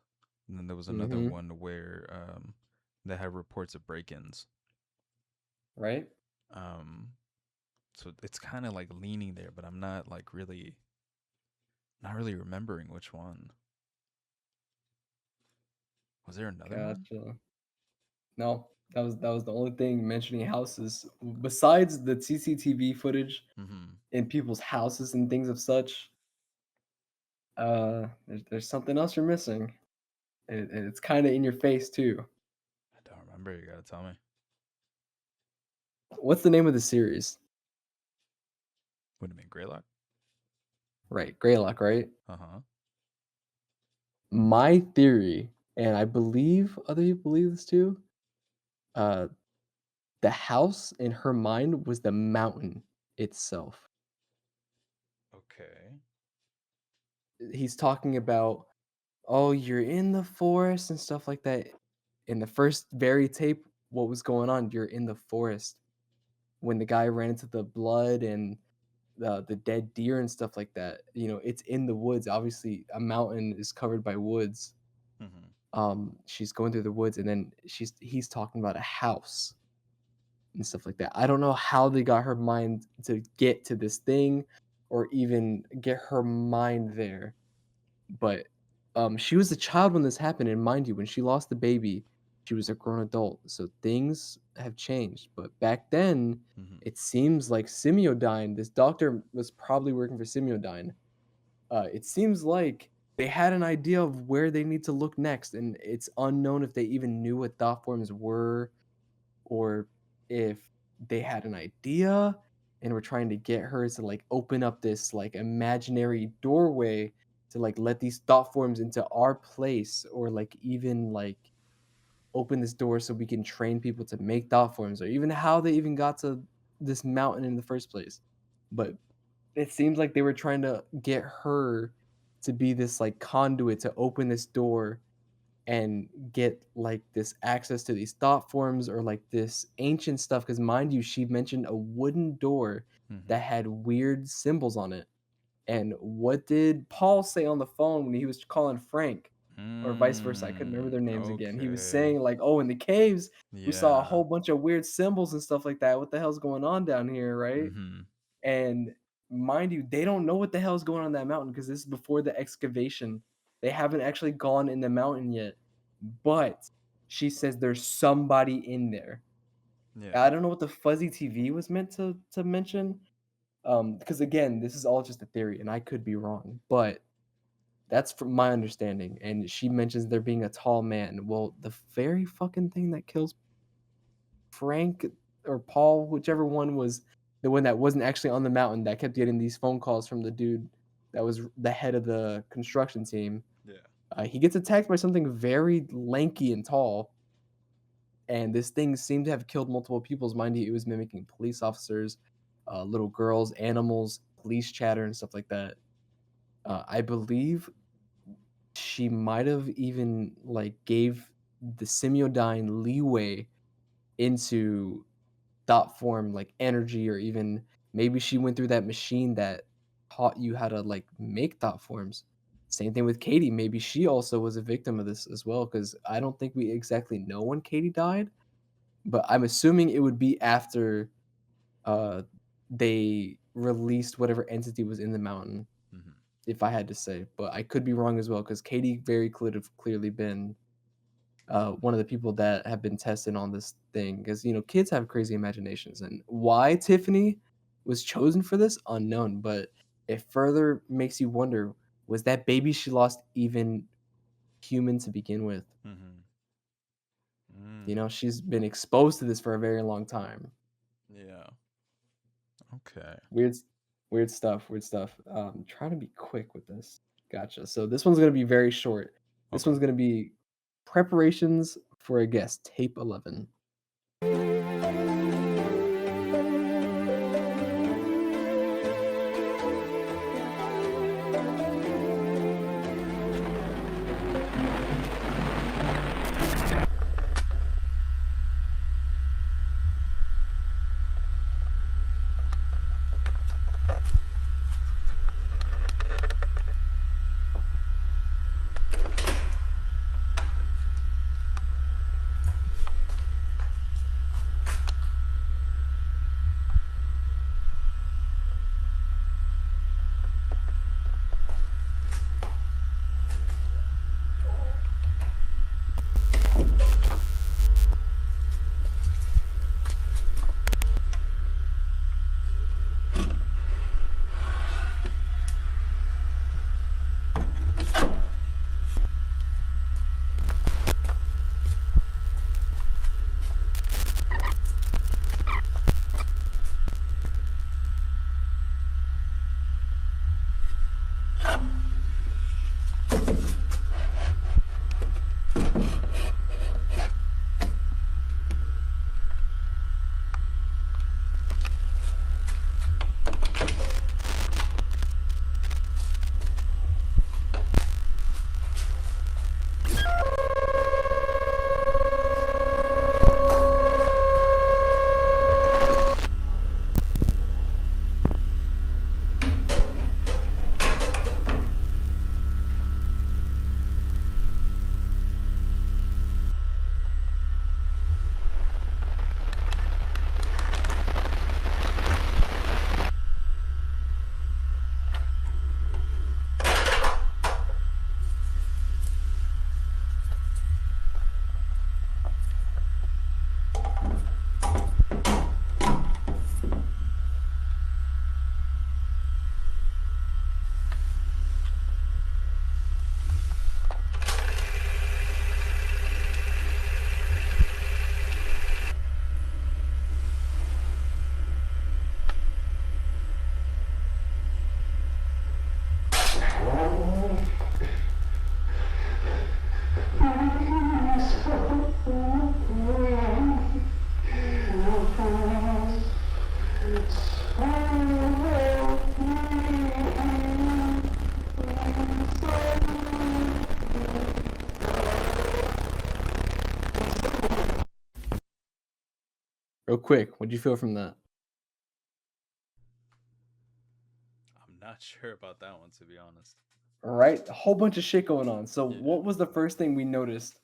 and then there was another one where that had reports of break-ins. Right. So it's kind of like leaning there, but I'm not like really, not really remembering which one. Was there another one? Gotcha. No, that was the only thing mentioning houses besides the CCTV footage in people's houses and things of such. There's something else you're missing, and it's kind of in your face too. I don't remember. You gotta tell me. What's the name of the series? What do you mean, Greylock? Right, Greylock, right? Uh-huh. My theory, and I believe other people believe this too, uh, the house in her mind was the mountain itself. Okay. He's talking about, oh, you're in the forest and stuff like that. In the first very tape, what was going on? You're in the forest when the guy ran into the blood and the dead deer and stuff like that. You know, it's in the woods. Obviously, a mountain is covered by woods. She's going through the woods, and then he's talking about a house and stuff like that. I don't know how they got her mind to get to this thing, or even get her mind there. But she was a child when this happened, and mind you, when she lost the baby, she was a grown adult. So things have changed. But back then, it seems like Semiodyne, this doctor was probably working for Semiodyne. It seems like they had an idea of where they need to look next, and it's unknown if they even knew what thought forms were, or if they had an idea and were trying to get her to like open up this like imaginary doorway to like let these thought forms into our place, or like even like open this door so we can train people to make thought forms, or even how they even got to this mountain in the first place. But it seems like they were trying to get her to be this like conduit to open this door and get like this access to these thought forms, or like this ancient stuff, because mind you, she mentioned a wooden door that had weird symbols on it. And what did Paul say on the phone when he was calling Frank, or vice versa? I couldn't remember their names again. He was saying like, oh, in the caves we saw a Yeah. whole bunch of weird symbols and stuff like that. What the hell's going on down here, right? And mind you, they don't know what the hell's going on that mountain, because this is before the excavation. They haven't actually gone in the mountain yet. But she says there's somebody in there. Yeah. I don't know what the fuzzy TV was meant to mention. Because again, this is all just a theory, and I could be wrong, but that's from my understanding. And she mentions there being a tall man. Well, the very fucking thing that kills Frank or Paul, whichever one, was the one that wasn't actually on the mountain, that kept getting these phone calls from the dude that was the head of the construction team. Yeah. He gets attacked by something very lanky and tall, and this thing seemed to have killed multiple people's mind. It was mimicking police officers, little girls, animals, police chatter, and stuff like that. I believe she might have even like gave the Semiodyne leeway into thought form, like energy, or even maybe she went through that machine that taught you how to like make thought forms. Same thing with Katie. Maybe she also was a victim of this as well, because I don't think we exactly know when Katie died, but I'm assuming it would be after uh, they released whatever entity was in the mountain, if I had to say. But I could be wrong as well, because Katie very could have clearly been one of the people that have been tested on this thing, because kids have crazy imaginations, and why Tiffany was chosen for this, unknown. But it further makes you wonder, was that baby she lost even human to begin with. Mm-hmm. You know, she's been exposed to this for a very long time. Yeah. Okay. Weird stuff. Trying to be quick with this. Gotcha. So this one's gonna be very short. This one's gonna be preparations for a guest, tape 11. Real quick, what'd you feel from that? I'm not sure about that one, to be honest. All right, a whole bunch of shit going on. So what was the first thing we noticed?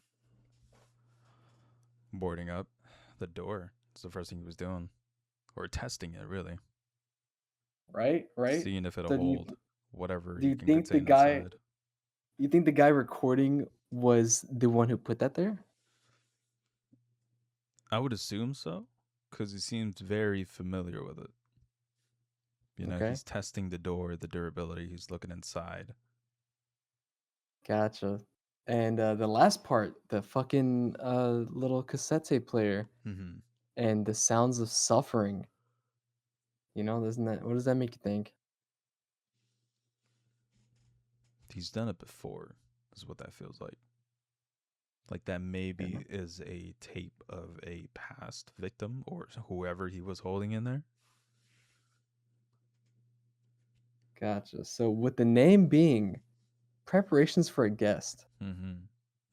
Boarding up the door. It's the first thing he was doing. Or testing it, really. Right? Seeing if it'll So hold whatever do he you can think the contain guy inside. you think the guy recording was the one who put that there? I would assume so, because he seems very familiar with it. You know, Okay. he's testing the door, the durability. He's looking inside. Gotcha. And the last part, the fucking little cassette tape player Mm-hmm. and the sounds of suffering. You know, what does that make you think? He's done it before, is what that feels like. Like that maybe is a tape of a past victim or whoever he was holding in there. Gotcha. So with the name being preparations for a guest. Mm-hmm.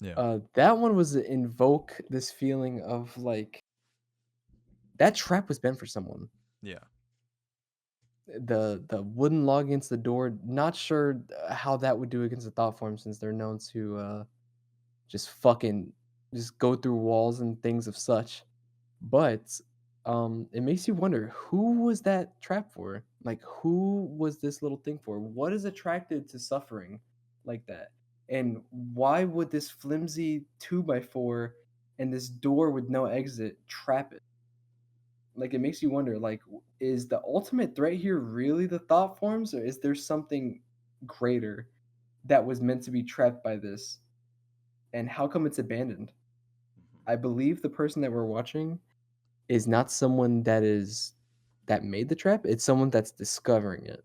Yeah. That one was to invoke this feeling of like that trap was meant for someone. Yeah. The wooden log against the door, not sure how that would do against the thought form since they're known to just go through walls and things of such. But it makes you wonder, who was that trap for? Like, who was this little thing for? What is attracted to suffering like that? And why would this flimsy 2x4 and this door with no exit trap it? Like, it makes you wonder, like, is the ultimate threat here really the thought forms, or is there something greater that was meant to be trapped by this? and how come it's abandoned? I believe the person that we're watching is not someone that made the trap. It's someone that's discovering it.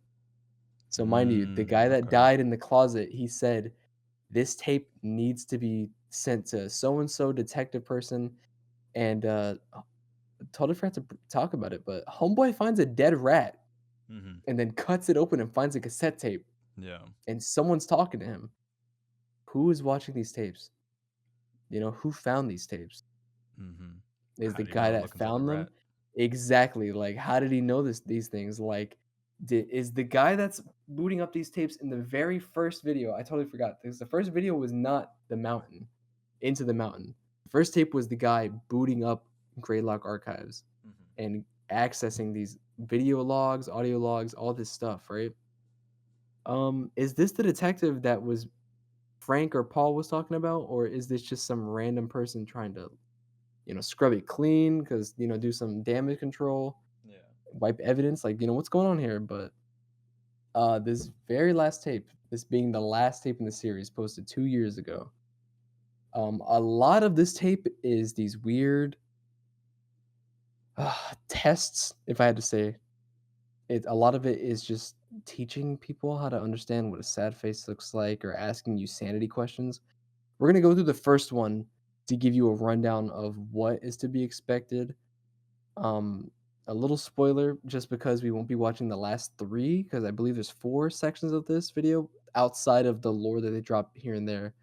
So mind you, the guy that Okay. died in the closet, he said this tape needs to be sent to so and so detective person, and totally forgot to talk about it, but homeboy finds a dead rat and then cuts it open and finds a cassette tape, Yeah. and someone's talking to him. Who is watching these tapes? You know, who found these tapes? Is How the do you guy know it that looks like a found them? rat? Exactly. Like, how did he know these things? Like, is the guy that's booting up these tapes in the very first video? I totally forgot because the first video was not the mountain, into the mountain. The first tape was the guy booting up Greylock archives and accessing these video logs, audio logs, all this stuff, right? Is this the detective that was Frank or Paul was talking about, or is this just some random person trying to, scrub it clean because, do some damage control, wipe evidence? Like, what's going on here? But this very last tape, this being the last tape in the series, posted 2 years ago. A lot of this tape is these weird tests, if I had to say. A lot of it is just teaching people how to understand what a sad face looks like or asking you sanity questions. We're going to go through the first one to give you a rundown of what is to be expected. A little spoiler, just because we won't be watching the last 3, because I believe there's 4 sections of this video outside of the lore that they drop here and there.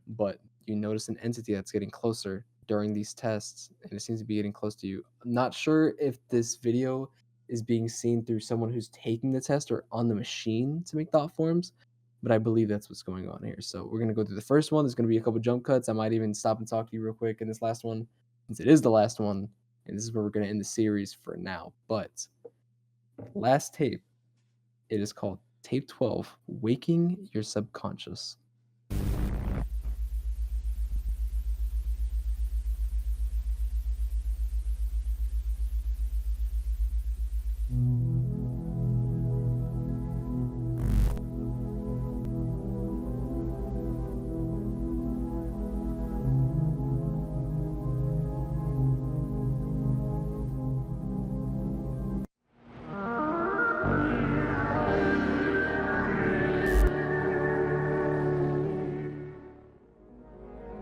But you notice an entity that's getting closer during these tests, and it seems to be getting close to you. I'm not sure if this video is being seen through someone who's taking the test or on the machine to make thought forms, but I believe that's what's going on here. So we're going to go through the first one. There's going to be a couple jump cuts. I might even stop and talk to you real quick in this last one, since it is the last one, and this is where we're going to end the series for now. But last tape, it is called Tape 12, Waking Your Subconscious.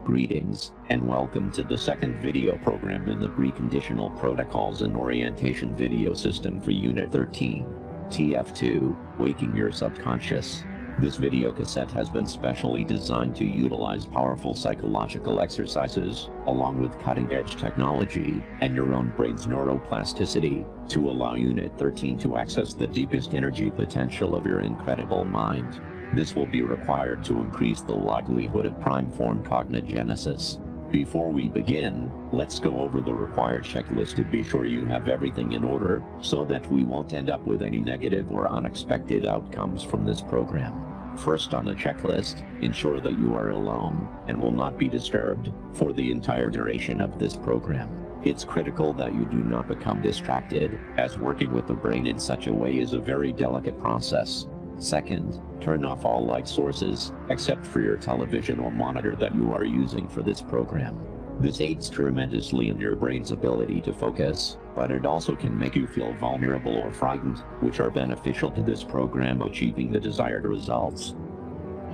Greetings, and welcome to the second video program in the Preconditional Protocols and Orientation video system for Unit 13, TF2, Waking Your Subconscious. This video cassette has been specially designed to utilize powerful psychological exercises, along with cutting-edge technology, and your own brain's neuroplasticity, to allow Unit 13 to access the deepest energy potential of your incredible mind. This will be required to increase the likelihood of prime-form cognigenesis. Before we begin, let's go over the required checklist to be sure you have everything in order, so that we won't end up with any negative or unexpected outcomes from this program. First on the checklist, ensure that you are alone and will not be disturbed for the entire duration of this program. It's critical that you do not become distracted, as working with the brain in such a way is a very delicate process. Second, turn off all light sources, except for your television or monitor that you are using for this program. This aids tremendously in your brain's ability to focus, but it also can make you feel vulnerable or frightened, which are beneficial to this program achieving the desired results.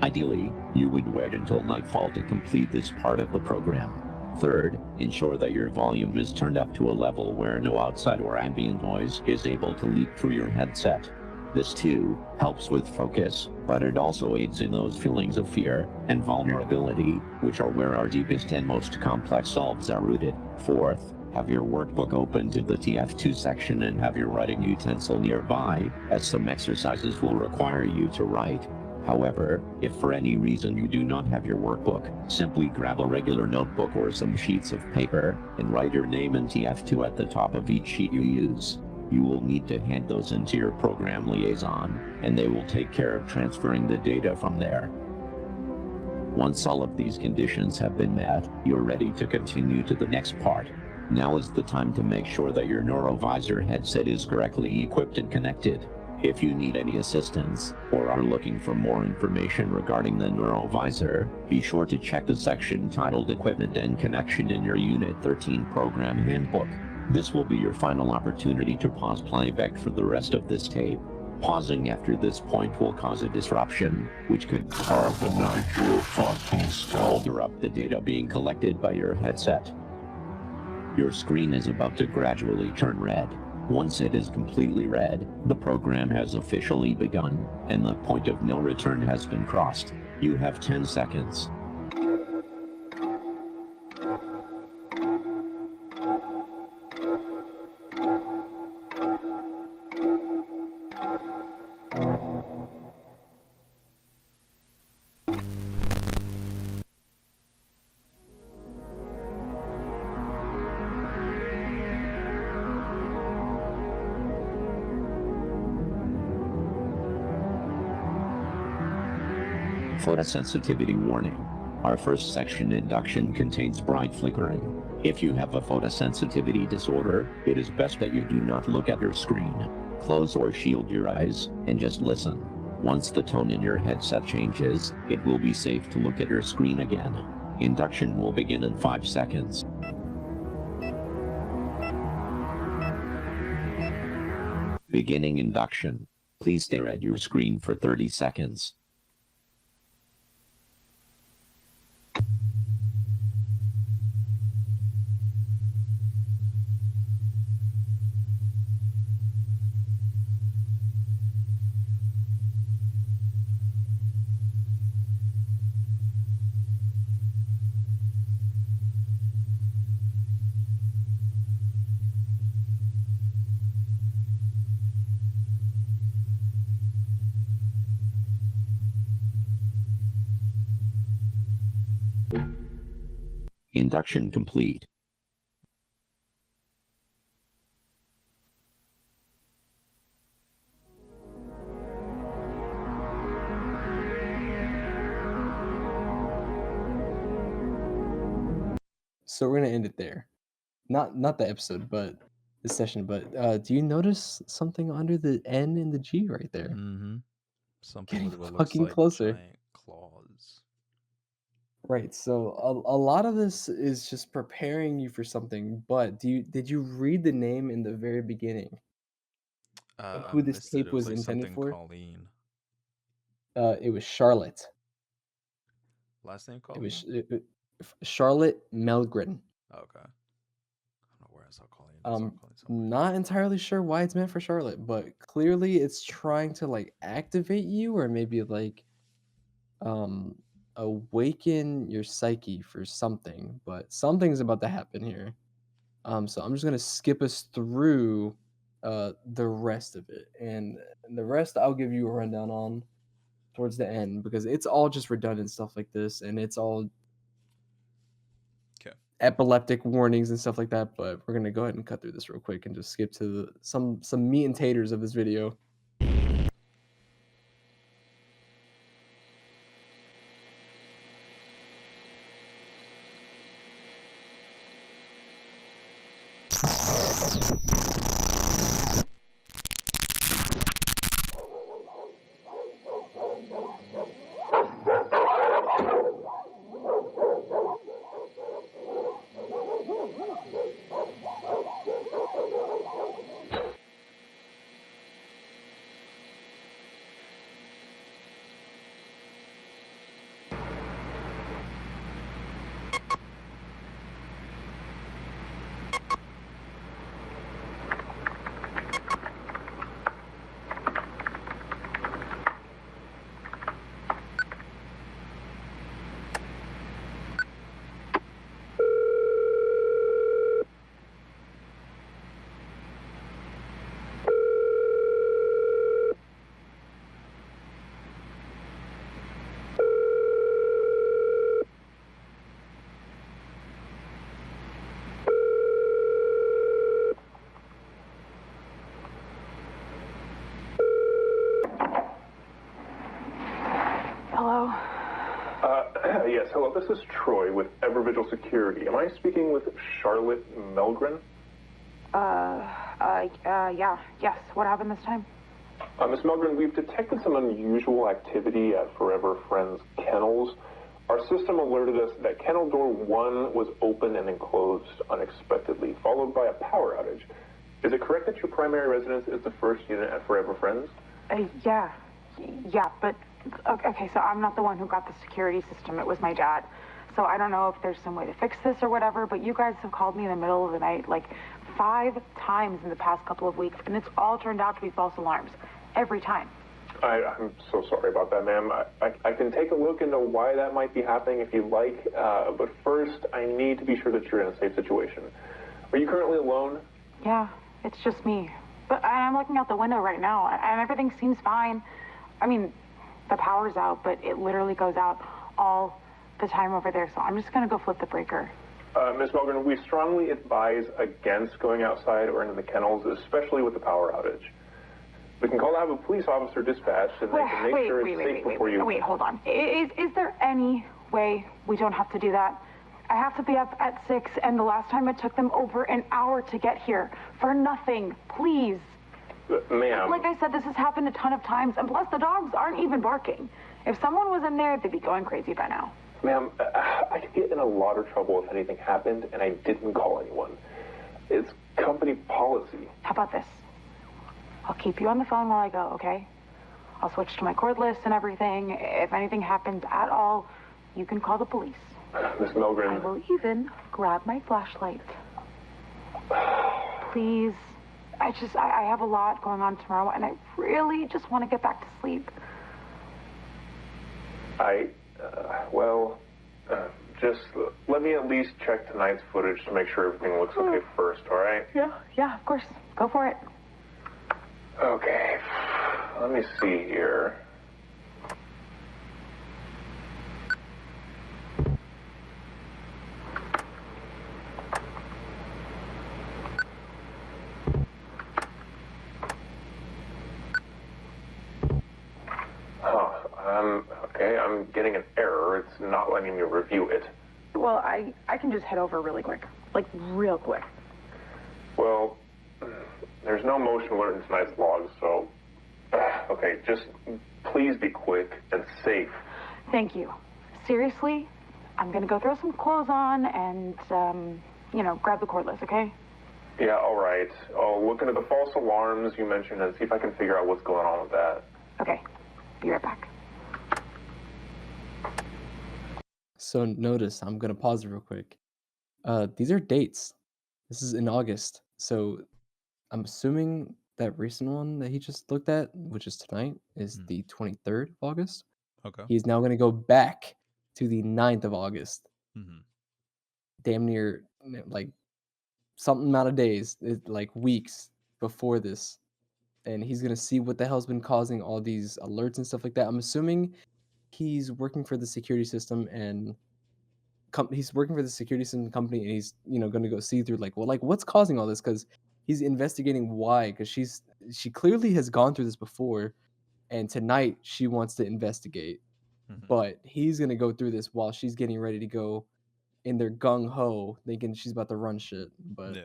Ideally, you would wait until nightfall to complete this part of the program. Third, ensure that your volume is turned up to a level where no outside or ambient noise is able to leak through your headset. This too helps with focus, but it also aids in those feelings of fear and vulnerability, which are where our deepest and most complex selves are rooted. Fourth, have your workbook open to the TF2 section and have your writing utensil nearby, as some exercises will require you to write. However, if for any reason you do not have your workbook, simply grab a regular notebook or some sheets of paper and write your name and TF2 at the top of each sheet you use. You will need to hand those into your program liaison, and they will take care of transferring the data from there. Once all of these conditions have been met, you're ready to continue to the next part. Now is the time to make sure that your Neurovisor headset is correctly equipped and connected. If you need any assistance, or are looking for more information regarding the Neurovisor, be sure to check the section titled Equipment and Connection in your Unit 13 Program Handbook. This will be your final opportunity to pause playback for the rest of this tape. Pausing after this point will cause a disruption, which could carbonate your fucking skull, interrupt the data being collected by your headset. Your screen is about to gradually turn red. Once it is completely red, the program has officially begun, and the point of no return has been crossed. You have 10 seconds. Photosensitivity warning. Our first section, induction, contains bright flickering. If you have a photosensitivity disorder, it is best that you do not look at your screen. Close or shield your eyes, and just listen. Once the tone in your headset changes, it will be safe to look at your screen again. Induction will begin in 5 seconds. Beginning induction. Please stare at your screen for 30 seconds. Induction complete. So we're gonna end it there. Not the episode, but the session. But do you notice something under the N and the G right there? Mm-hmm. Something Getting with what looks fucking like closer. giant claws. Right. So a lot of this is just preparing you for something. But did you read the name in the very beginning of I who this missed it. tape It was was like intended something for? Colleen. It was Charlotte. Last name It Colleen? was Charlotte Melgren. Okay. I don't know where I saw Colleen. I saw Colleen somewhere. Not entirely sure why it's meant for Charlotte, but clearly it's trying to like activate you or maybe like awaken your psyche for something, but something's about to happen here. So I'm just gonna skip us through the rest of it, and the rest I'll give you a rundown on towards the end because it's all just redundant stuff like this, and it's all epileptic warnings and stuff like that. But we're gonna go ahead and cut through this real quick and just skip to some meat and taters of this video. Hello? Yes, hello, this is Troy with Evervigil Security. Am I speaking with Charlotte Melgren? Yeah, yes. What happened this time? Ms. Melgren, we've detected some unusual activity at Forever Friends kennels. Our system alerted us that kennel door 1 was open and then closed unexpectedly, followed by a power outage. Is it correct that your primary residence is the first unit at Forever Friends? Yeah, but okay, so I'm not the one who got the security system. It was my dad. So I don't know if there's some way to fix this or whatever, but you guys have called me in the middle of the night like 5 times in the past couple of weeks, and it's all turned out to be false alarms. Every time. I'm so sorry about that, ma'am. I can take a look into why that might be happening if you'd like, but first I need to be sure that you're in a safe situation. Are you currently alone? Yeah, it's just me. But I'm looking out the window right now, and everything seems fine. I mean, the power's out, but it literally goes out all the time over there, so I'm just gonna go flip the breaker. Ms. Melgren, we strongly advise against going outside or into the kennels, especially with the power outage. We can call to have a police officer dispatched, and they can make sure it's safe before you... Wait, hold on. Is there any way we don't have to do that? I have to be up at 6, and the last time it took them over an hour to get here. For nothing. Please. Ma'am. Like I said, this has happened a ton of times, and plus the dogs aren't even barking. If someone was in there, they'd be going crazy by now. Ma'am, I could get in a lot of trouble if anything happened, and I didn't call anyone. It's company policy. How about this? I'll keep you on the phone while I go, okay? I'll switch to my cordless and everything. If anything happens at all, you can call the police. Miss Melgren. I will even grab my flashlight. Please. I have a lot going on tomorrow, and I really just want to get back to sleep. Just let me at least check tonight's footage to make sure everything looks okay first, all right? Yeah, of course. Go for it. Okay, let me see here. Okay, I'm getting an error. It's not letting me review it. Well, I can just head over really quick. Like, real quick. Well, there's no motion alert in tonight's logs, so... Okay, just please be quick and safe. Thank you. Seriously, I'm gonna go throw some clothes on and, grab the cordless, okay? Yeah, all right. I'll look into the false alarms you mentioned and see if I can figure out what's going on with that. Okay, be right back. So notice, I'm going to pause it real quick. These are dates. This is in August. So I'm assuming that recent one that he just looked at, which is tonight, is the 23rd of August. Okay. He's now going to go back to the 9th of August. Mm-hmm. Damn near, like, something amount of days, like weeks before this. And he's going to see what the hell's been causing all these alerts and stuff like that. I'm assuming he's working for the security system and he's working for the security system company, and he's going to go see through what's causing all this, because he's investigating why, because she clearly has gone through this before, and tonight she wants to investigate. But he's going to go through this while she's getting ready to go in their gung-ho, thinking she's about to run shit. But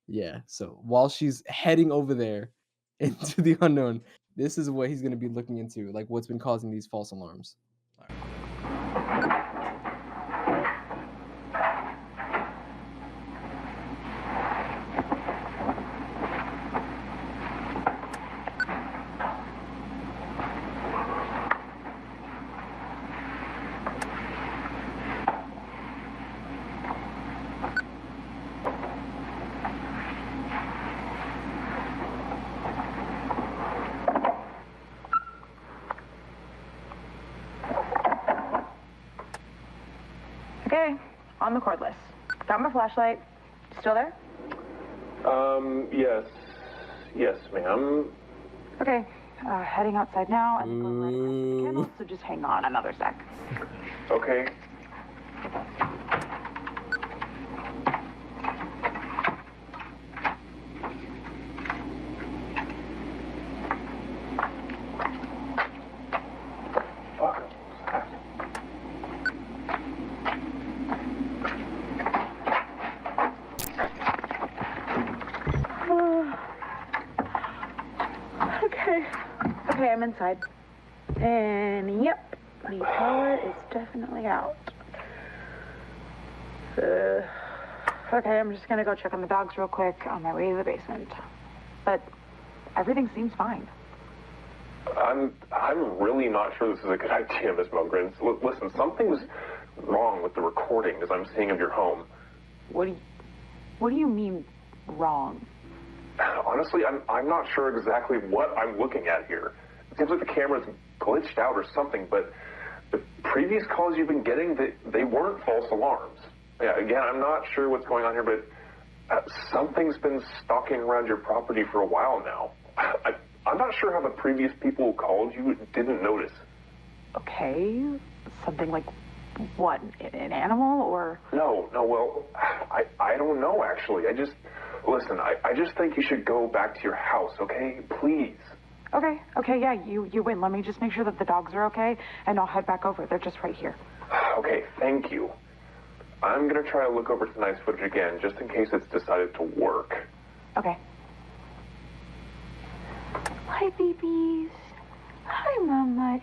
yeah, so while she's heading over there into the unknown, this is what he's going to be looking into, like what's been causing these false alarms. Okay, on the cordless. Got my flashlight. Still there? Yes, ma'am. Okay, heading outside now and going right across the kennel, so just hang on another sec. Okay. Okay, I'm inside. And yep, the power is definitely out. Okay, I'm just gonna go check on the dogs real quick on my way to the basement. But everything seems fine. I'm really not sure this is a good idea, Miss Milgren. Listen, something's wrong with the recordings I'm seeing of your home. What do you mean wrong? Honestly, I'm not sure exactly what I'm looking at here. It seems like the camera's glitched out or something, but the previous calls you've been getting, they weren't false alarms. Yeah, again, I'm not sure what's going on here, but something's been stalking around your property for a while now. I'm not sure how the previous people who called you didn't notice. Okay, something like what, an animal or? No, well, I don't know, actually. I just think you should go back to your house, okay? Please. Okay, yeah, you win. Let me just make sure that the dogs are okay, and I'll head back over. They're just right here. Okay, thank you. I'm going to try to look over tonight's footage again, just in case it's decided to work. Okay. Hi, babies. Hi, Mama.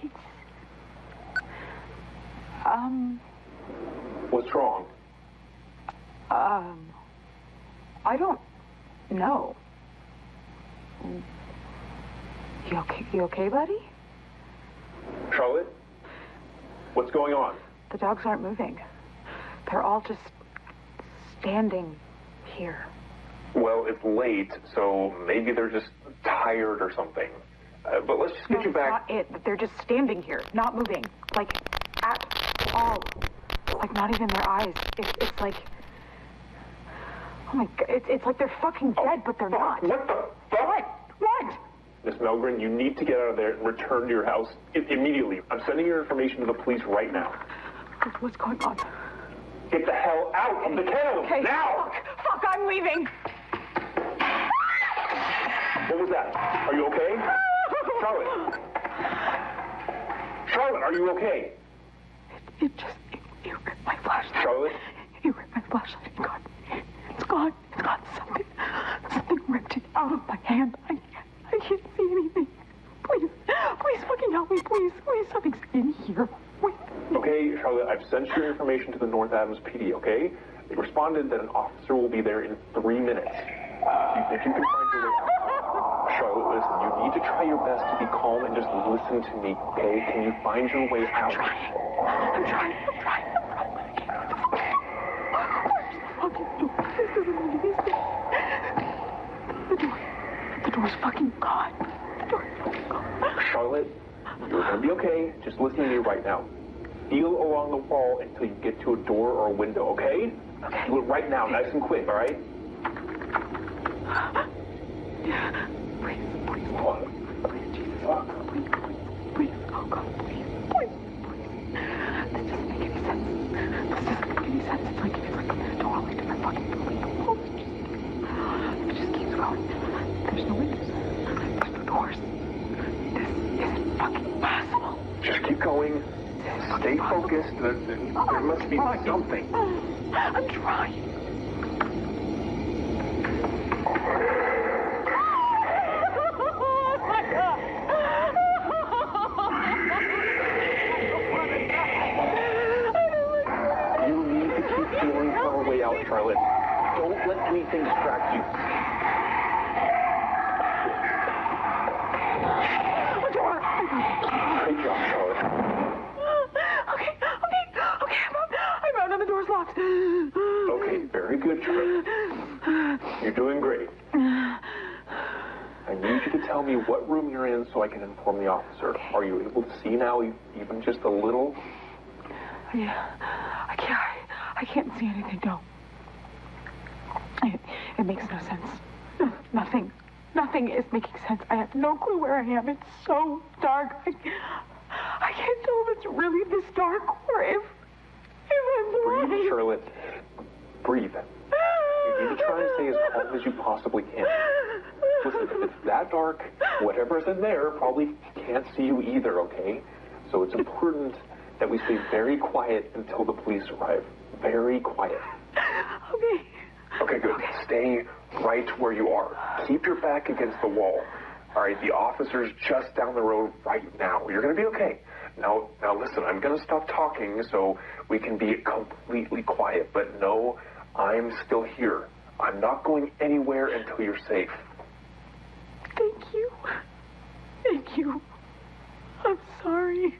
What's wrong? I don't know. You okay, buddy? Charlotte? What's going on? The dogs aren't moving. They're all just standing here. Well, it's late, so maybe they're just tired or something. But let's just get you back. That's not it. They're just standing here, not moving. Like, at all. Like, not even their eyes. It's like... Oh my God, it's like they're fucking dead, but they're not. What the fuck? What? Miss Melgren, you need to get out of there and return to your house immediately. I'm sending your information to the police right now. What's going on? Get the hell out of the kennel! Okay, now! Fuck, I'm leaving! What was that? Are you okay? Charlotte! Charlotte, are you okay? It ripped my flashlight. Charlotte? It ripped my flashlight. It's gone. It's gone. Something ripped it out of my hand. I can't see anything. Please fucking help me, please. Something's in here. Wait. Okay, Charlotte, I've sent your information to the North Adams PD, okay? They responded that an officer will be there in 3 minutes. If you can find your way out. Charlotte, listen, you need to try your best to be calm and just listen to me, okay? Can you find your way out? I'm trying. Where's the fucking door? This doesn't mean anything. The door's fucking gone. Charlotte, you're gonna be okay. Just listen to me right now. Feel along the wall until you get to a door or a window, okay? Okay. Do it right now, nice and quick, all right? Please, What? Jesus. Please. Oh, God, please. This doesn't make any sense. It's like a totally different fucking building. It just keeps going. There's no windows. There's no doors. This isn't fucking possible. Just keep going. Stay focused. There must be something. I'm trying. You need to keep feeling your way out, Charlotte. Don't let anything distract you. Great job, Charlotte. Okay. I'm out and the door's locked. Okay, very good, Charlotte. You're doing great. I need you to tell me what room you're in so I can inform the officer. Are you able to see now, even just a little? Yeah, I can't see anything, no. It makes no sense. Nothing is making sense. I have no clue where I am. It's so dark. I can't tell if it's really this dark or if I'm blind. Breathe, Charlotte. Breathe. You need to try and stay as calm as you possibly can. Listen, if it's that dark, whatever's in there probably can't see you either, okay? So it's important that we stay very quiet until the police arrive. Very quiet. Okay. Okay, good. Stay right where you are. Keep your back against the wall. All right, the officer's just down the road right now. You're going to be okay. Now listen, I'm going to stop talking so we can be completely quiet. But no, I'm still here. I'm not going anywhere until you're safe. Thank you. Thank you. I'm sorry.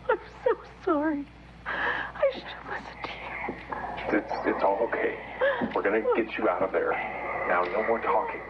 I'm so sorry. I should have listened to you. It's all okay. We're going to get you out of there. Now, no more talking.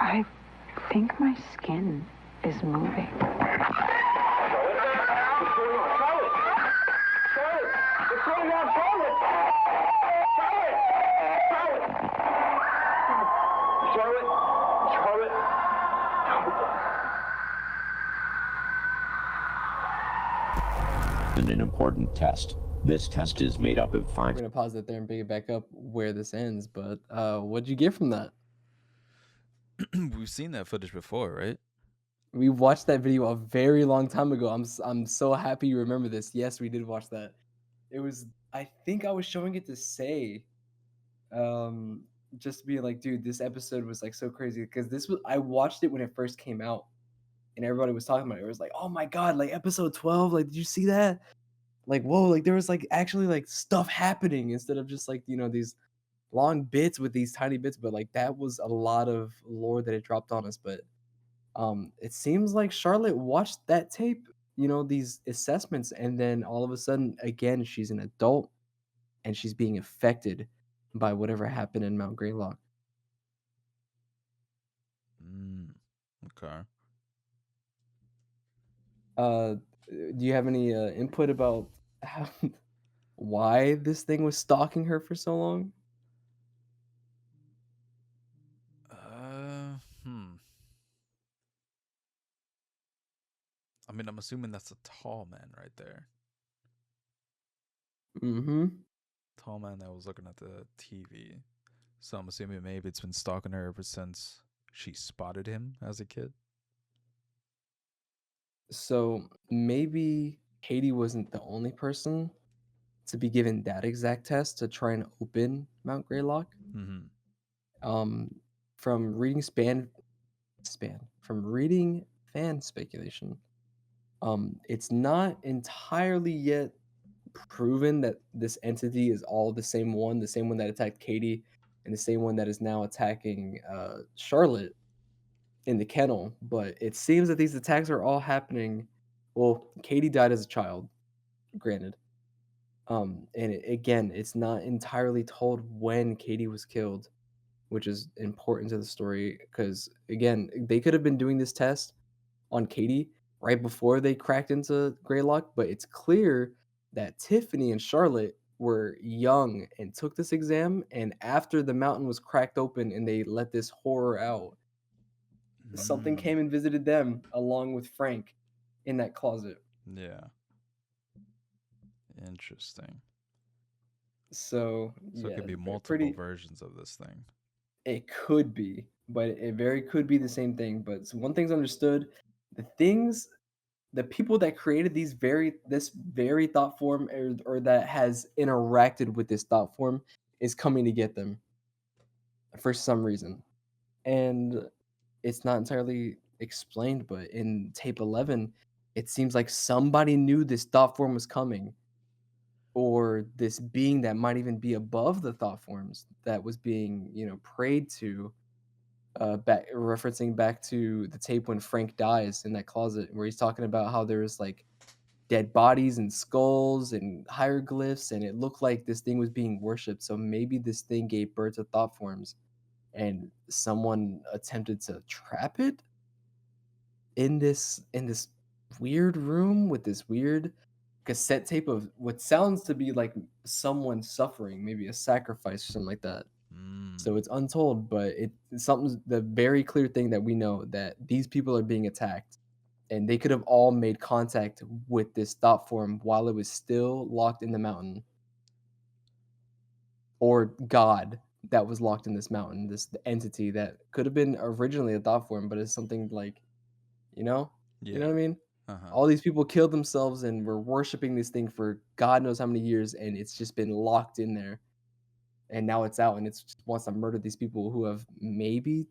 I think my skin is moving. What's going on? Charlotte! Charlotte! What's going on? Charlotte! Charlotte! Charlotte! And an important test. This test is made up of We're 5. gonna pause it there and pick it back up where this ends. But what'd you get from that? We've seen that footage before, right? We watched that video a very long time ago. I'm so happy you remember this. Yes, we did watch that. It was, I think I was showing it to Say, just to be like, dude, this episode was like so crazy because I watched it when it first came out, and everybody was talking about it. It was like, oh my god, like episode 12, like did you see that? Like whoa, like there was like actually like stuff happening instead of just like these long bits with these tiny bits, but like that was a lot of lore that it dropped on us. But it seems like Charlotte watched that tape, these assessments, and then all of a sudden again she's an adult and she's being affected by whatever happened in Mount Greylock. Okay. Do you have any input about why this thing was stalking her for so long? I mean, I'm assuming that's a tall man right there. Mm-hmm. Tall man that was looking at the TV. So I'm assuming maybe it's been stalking her ever since she spotted him as a kid. So maybe Katie wasn't the only person to be given that exact test to try and open Mount Greylock. From reading fan speculation, it's not entirely yet proven that this entity is all the same one that attacked Katie, and the same one that is now attacking Charlotte in the kennel. But it seems that these attacks are all happening. Well, Katie died as a child, granted. Again, it's not entirely told when Katie was killed, which is important to the story because again, they could have been doing this test on Katie right before they cracked into Greylock, but it's clear that Tiffany and Charlotte were young and took this exam, and after the mountain was cracked open and they let this horror out, something came and visited them along with Frank in that closet. Yeah. Interesting. So it could be multiple versions of this thing. It could be, but it very could be the same thing. But one thing's understood: the people that created this very thought form, or that has interacted with this thought form, is coming to get them for some reason, and it's not entirely explained. But in tape 11, it seems like somebody knew this thought form was coming, or this being that might even be above the thought forms that was being prayed to, referencing back to the tape when Frank dies in that closet, where he's talking about how there's like dead bodies and skulls and hieroglyphs, and it looked like this thing was being worshipped. So maybe this thing gave birth to thought forms, and someone attempted to trap it in this weird room with this weird cassette tape of what sounds to be like someone suffering, maybe a sacrifice or something like that. So it's untold, but it's something, the very clear thing that we know, that these people are being attacked, and they could have all made contact with this thought form while it was still locked in the mountain, or God that was locked in this mountain, this entity that could have been originally a thought form, but it's something like, you know, you know what I mean? All these people killed themselves and were worshiping this thing for God knows how many years, and it's just been locked in there. And now it's out, and it's just wants to murder these people who have maybe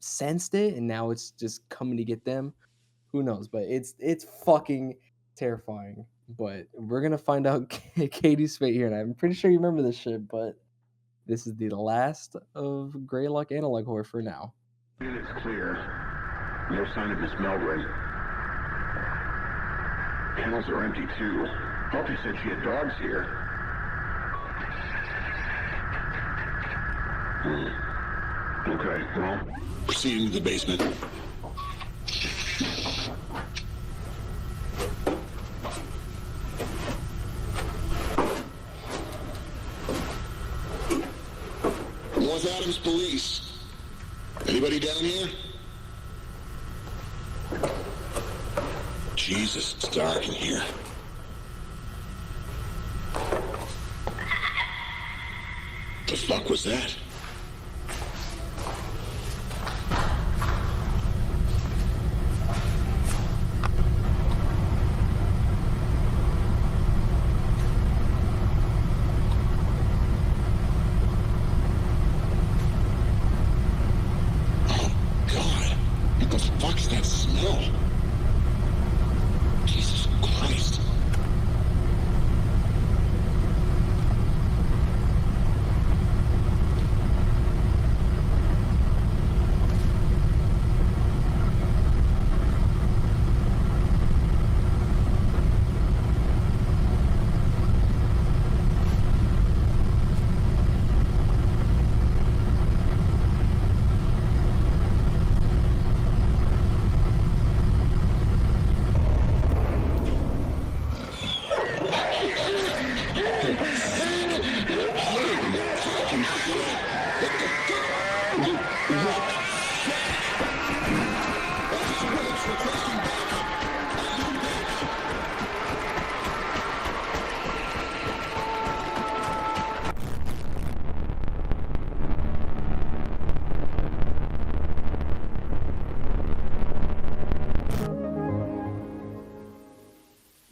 sensed it, and now it's just coming to get them. Who knows? But it's fucking terrifying. But we're gonna find out Katie's fate here, and I'm pretty sure you remember this shit. But this is the last of Greylock Analog Horror for now. It's clear. No sign of Miss Melvin. Kennels are empty too. Buffy said she had dogs here. Okay, well, proceeding to the basement. North Adams Police. Anybody down here? Jesus, it's dark in here. The fuck was that?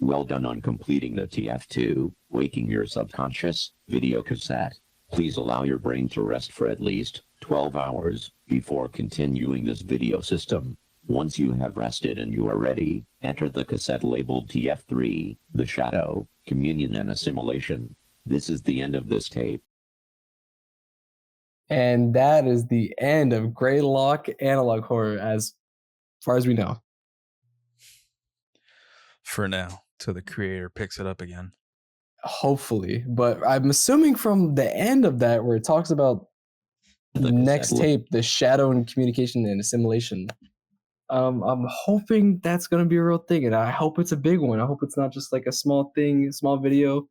Well done on completing the TF2, Waking Your Subconscious, video cassette. Please allow your brain to rest for at least 12 hours before continuing this video system. Once you have rested and you are ready, enter the cassette labeled TF3, The Shadow, Communion and Assimilation. This is the end of this tape. And that is the end of Greylock Analog Horror, as far as we know. For now, till the creator picks it up again. Hopefully. But I'm assuming from the end of that, where it talks about the next tape, the shadow and communication and assimilation, I'm hoping that's going to be a real thing. And I hope it's a big one. I hope it's not just like a small thing, a small video, a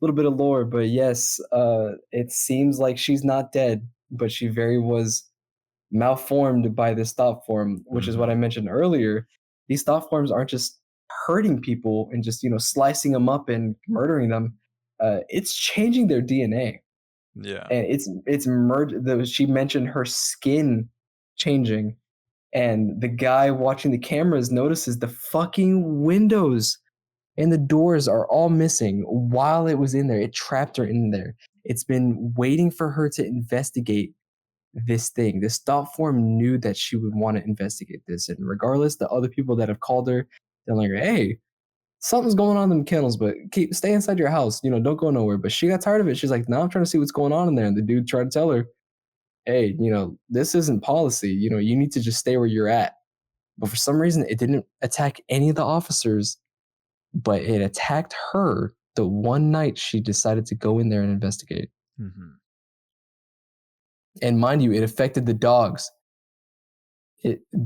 little bit of lore. But yes, it seems like she's not dead, but she very was malformed by this thought form, which is what I mentioned earlier. These thought forms aren't just hurting people and just, slicing them up and murdering them. It's changing their DNA. Yeah. And it's merged. She mentioned her skin changing, and the guy watching the cameras notices the fucking windows and the doors are all missing while it was in there. It trapped her in there. It's been waiting for her to investigate this thing. This thought form knew that she would want to investigate this. And regardless, the other people that have called her, they're like, hey, something's going on in them kennels, but stay inside your house. Don't go nowhere. But she got tired of it. She's like, no, I'm trying to see what's going on in there. And the dude tried to tell her, hey, this isn't policy. You need to just stay where you're at. But for some reason, it didn't attack any of the officers, but it attacked her the one night she decided to go in there and investigate. Mm-hmm. And mind you, it affected the dogs.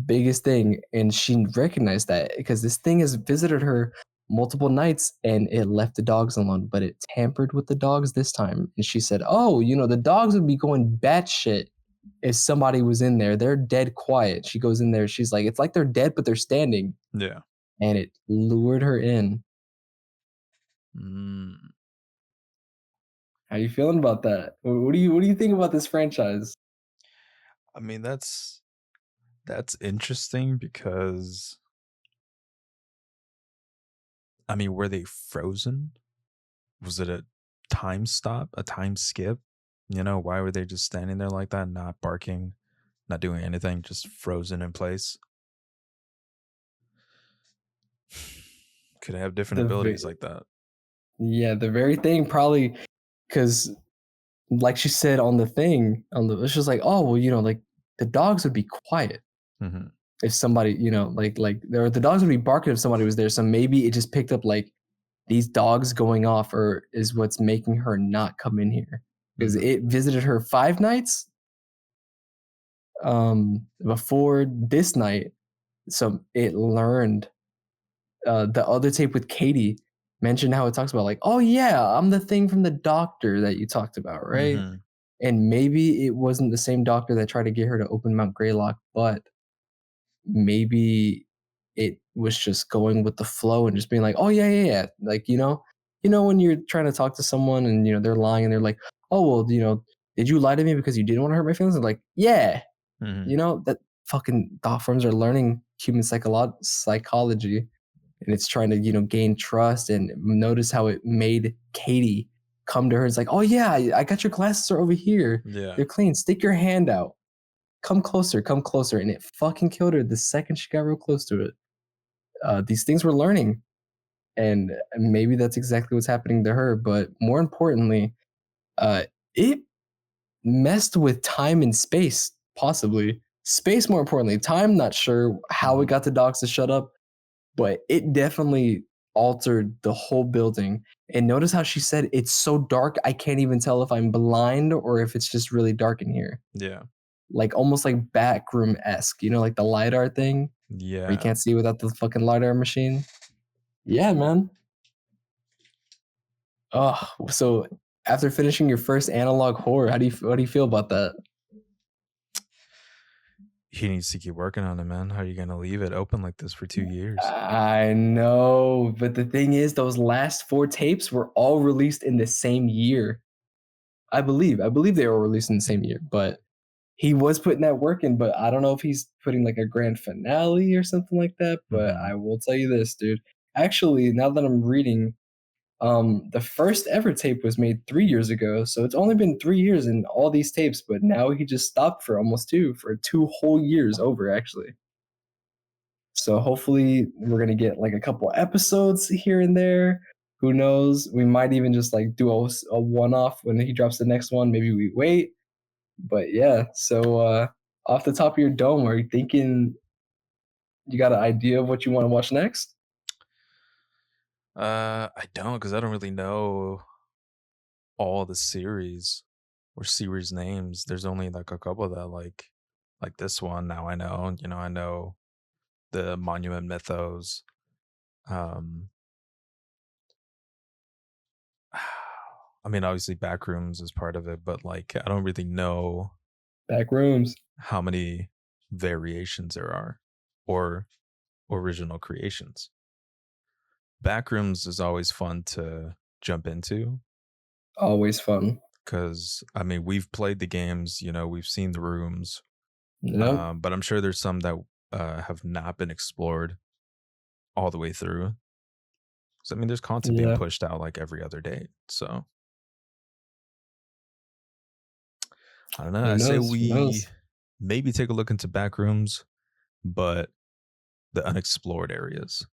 Biggest thing. And she recognized that because this thing has visited her multiple nights and it left the dogs alone, but it tampered with the dogs this time. And she said, oh, the dogs would be going batshit if somebody was in there. They're dead quiet. She goes in there. She's like, it's like they're dead, but they're standing. Yeah. And it lured her in. How you feeling about that? What do you think about this franchise? I mean, that's interesting because, I mean, were they frozen? Was it a time stop, a time skip? Why were they just standing there like that, not barking, not doing anything, just frozen in place? Could have different abilities like that. Yeah, the very thing, probably because, like she said on the thing, it's just like, oh, well, like the dogs would be quiet if somebody, the dogs would be barking if somebody was there. So maybe it just picked up like these dogs going off, or is what's making her not come in here, because it visited her 5 nights before this night. So it learned. The other tape with Katie mentioned how it talks about like, oh yeah, I'm the thing from the doctor that you talked about, right? And maybe it wasn't the same doctor that tried to get her to open Mount Greylock, but maybe it was just going with the flow and just being like, oh yeah. Like, when you're trying to talk to someone and, they're lying and they're like, oh, well, did you lie to me because you didn't want to hurt my feelings? And like, yeah, that fucking thought forms are learning human psychology. And it's trying to, gain trust. And notice how it made Katie come to her. It's like, oh yeah, I got your glasses are over here. Yeah. They're clean. Stick your hand out. Come closer. And it fucking killed her the second she got real close to it. These things were learning. And maybe that's exactly what's happening to her. But more importantly, it messed with time and space, possibly. Space, more importantly. Time, not sure how it got the dogs to shut up, but it definitely altered the whole building. And notice how she said it's so dark, I can't even tell if I'm blind or if it's just really dark in here. Yeah. Like almost like Backroom-esque, like the LiDAR thing? Yeah. Where you can't see without the fucking LiDAR machine? Yeah, man. Oh, so after finishing your first analog horror, how do you feel about that? He needs to keep working on it, man. How are you gonna leave it open like this for 2 years? I know, but the thing is, those last 4 tapes were all released in the same year. I believe they were released in the same year, but he was putting that work in, but I don't know if he's putting like a grand finale or something like that. But I will tell you this, dude. Actually, now that I'm reading, the first ever tape was made 3 years ago, so it's only been 3 years in all these tapes, but now he just stopped for almost 2 whole years over, actually. So hopefully we're gonna get like a couple episodes here and there. Who knows? We might even just like do a one-off when he drops the next one. Maybe we wait. But yeah, so off the top of your dome, are you thinking you got an idea of what you want to watch next? I don't, because I don't really know all the series or series names. There's only like a couple that like this one. Now I know, I know the Monument Mythos. I mean, obviously Backrooms is part of it, but like I don't really know Backrooms how many variations there are or original creations. Backrooms is always fun to jump into. Always fun. Because, I mean, we've played the games, we've seen the rooms. Yep. But I'm sure there's some that have not been explored all the way through. So, I mean, there's content being pushed out like every other day. So, I don't know. I say we maybe take a look into Backrooms, but the unexplored areas.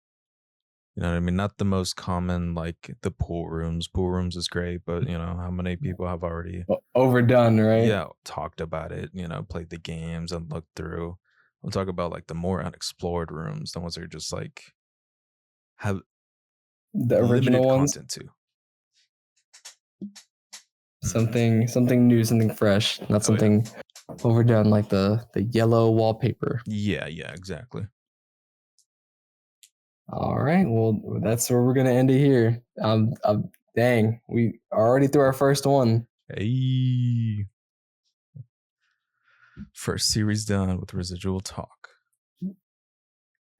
You know what I mean? Not the most common, like the pool rooms. Pool rooms is great, but how many people have already overdone, right? Yeah, talked about it, played the games and looked through. We'll talk about like the more unexplored rooms, the ones that are just like have the original ones. Content too. something new, something fresh, not something overdone like the yellow wallpaper. Yeah, exactly. All right, well, that's where we're gonna end it here. Dang, we already through our first one. Hey, first series done with Residual talk.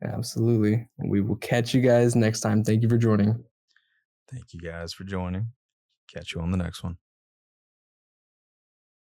Absolutely. We will catch you guys next time. Thank you for joining. Thank you guys for joining. Catch you on the next one.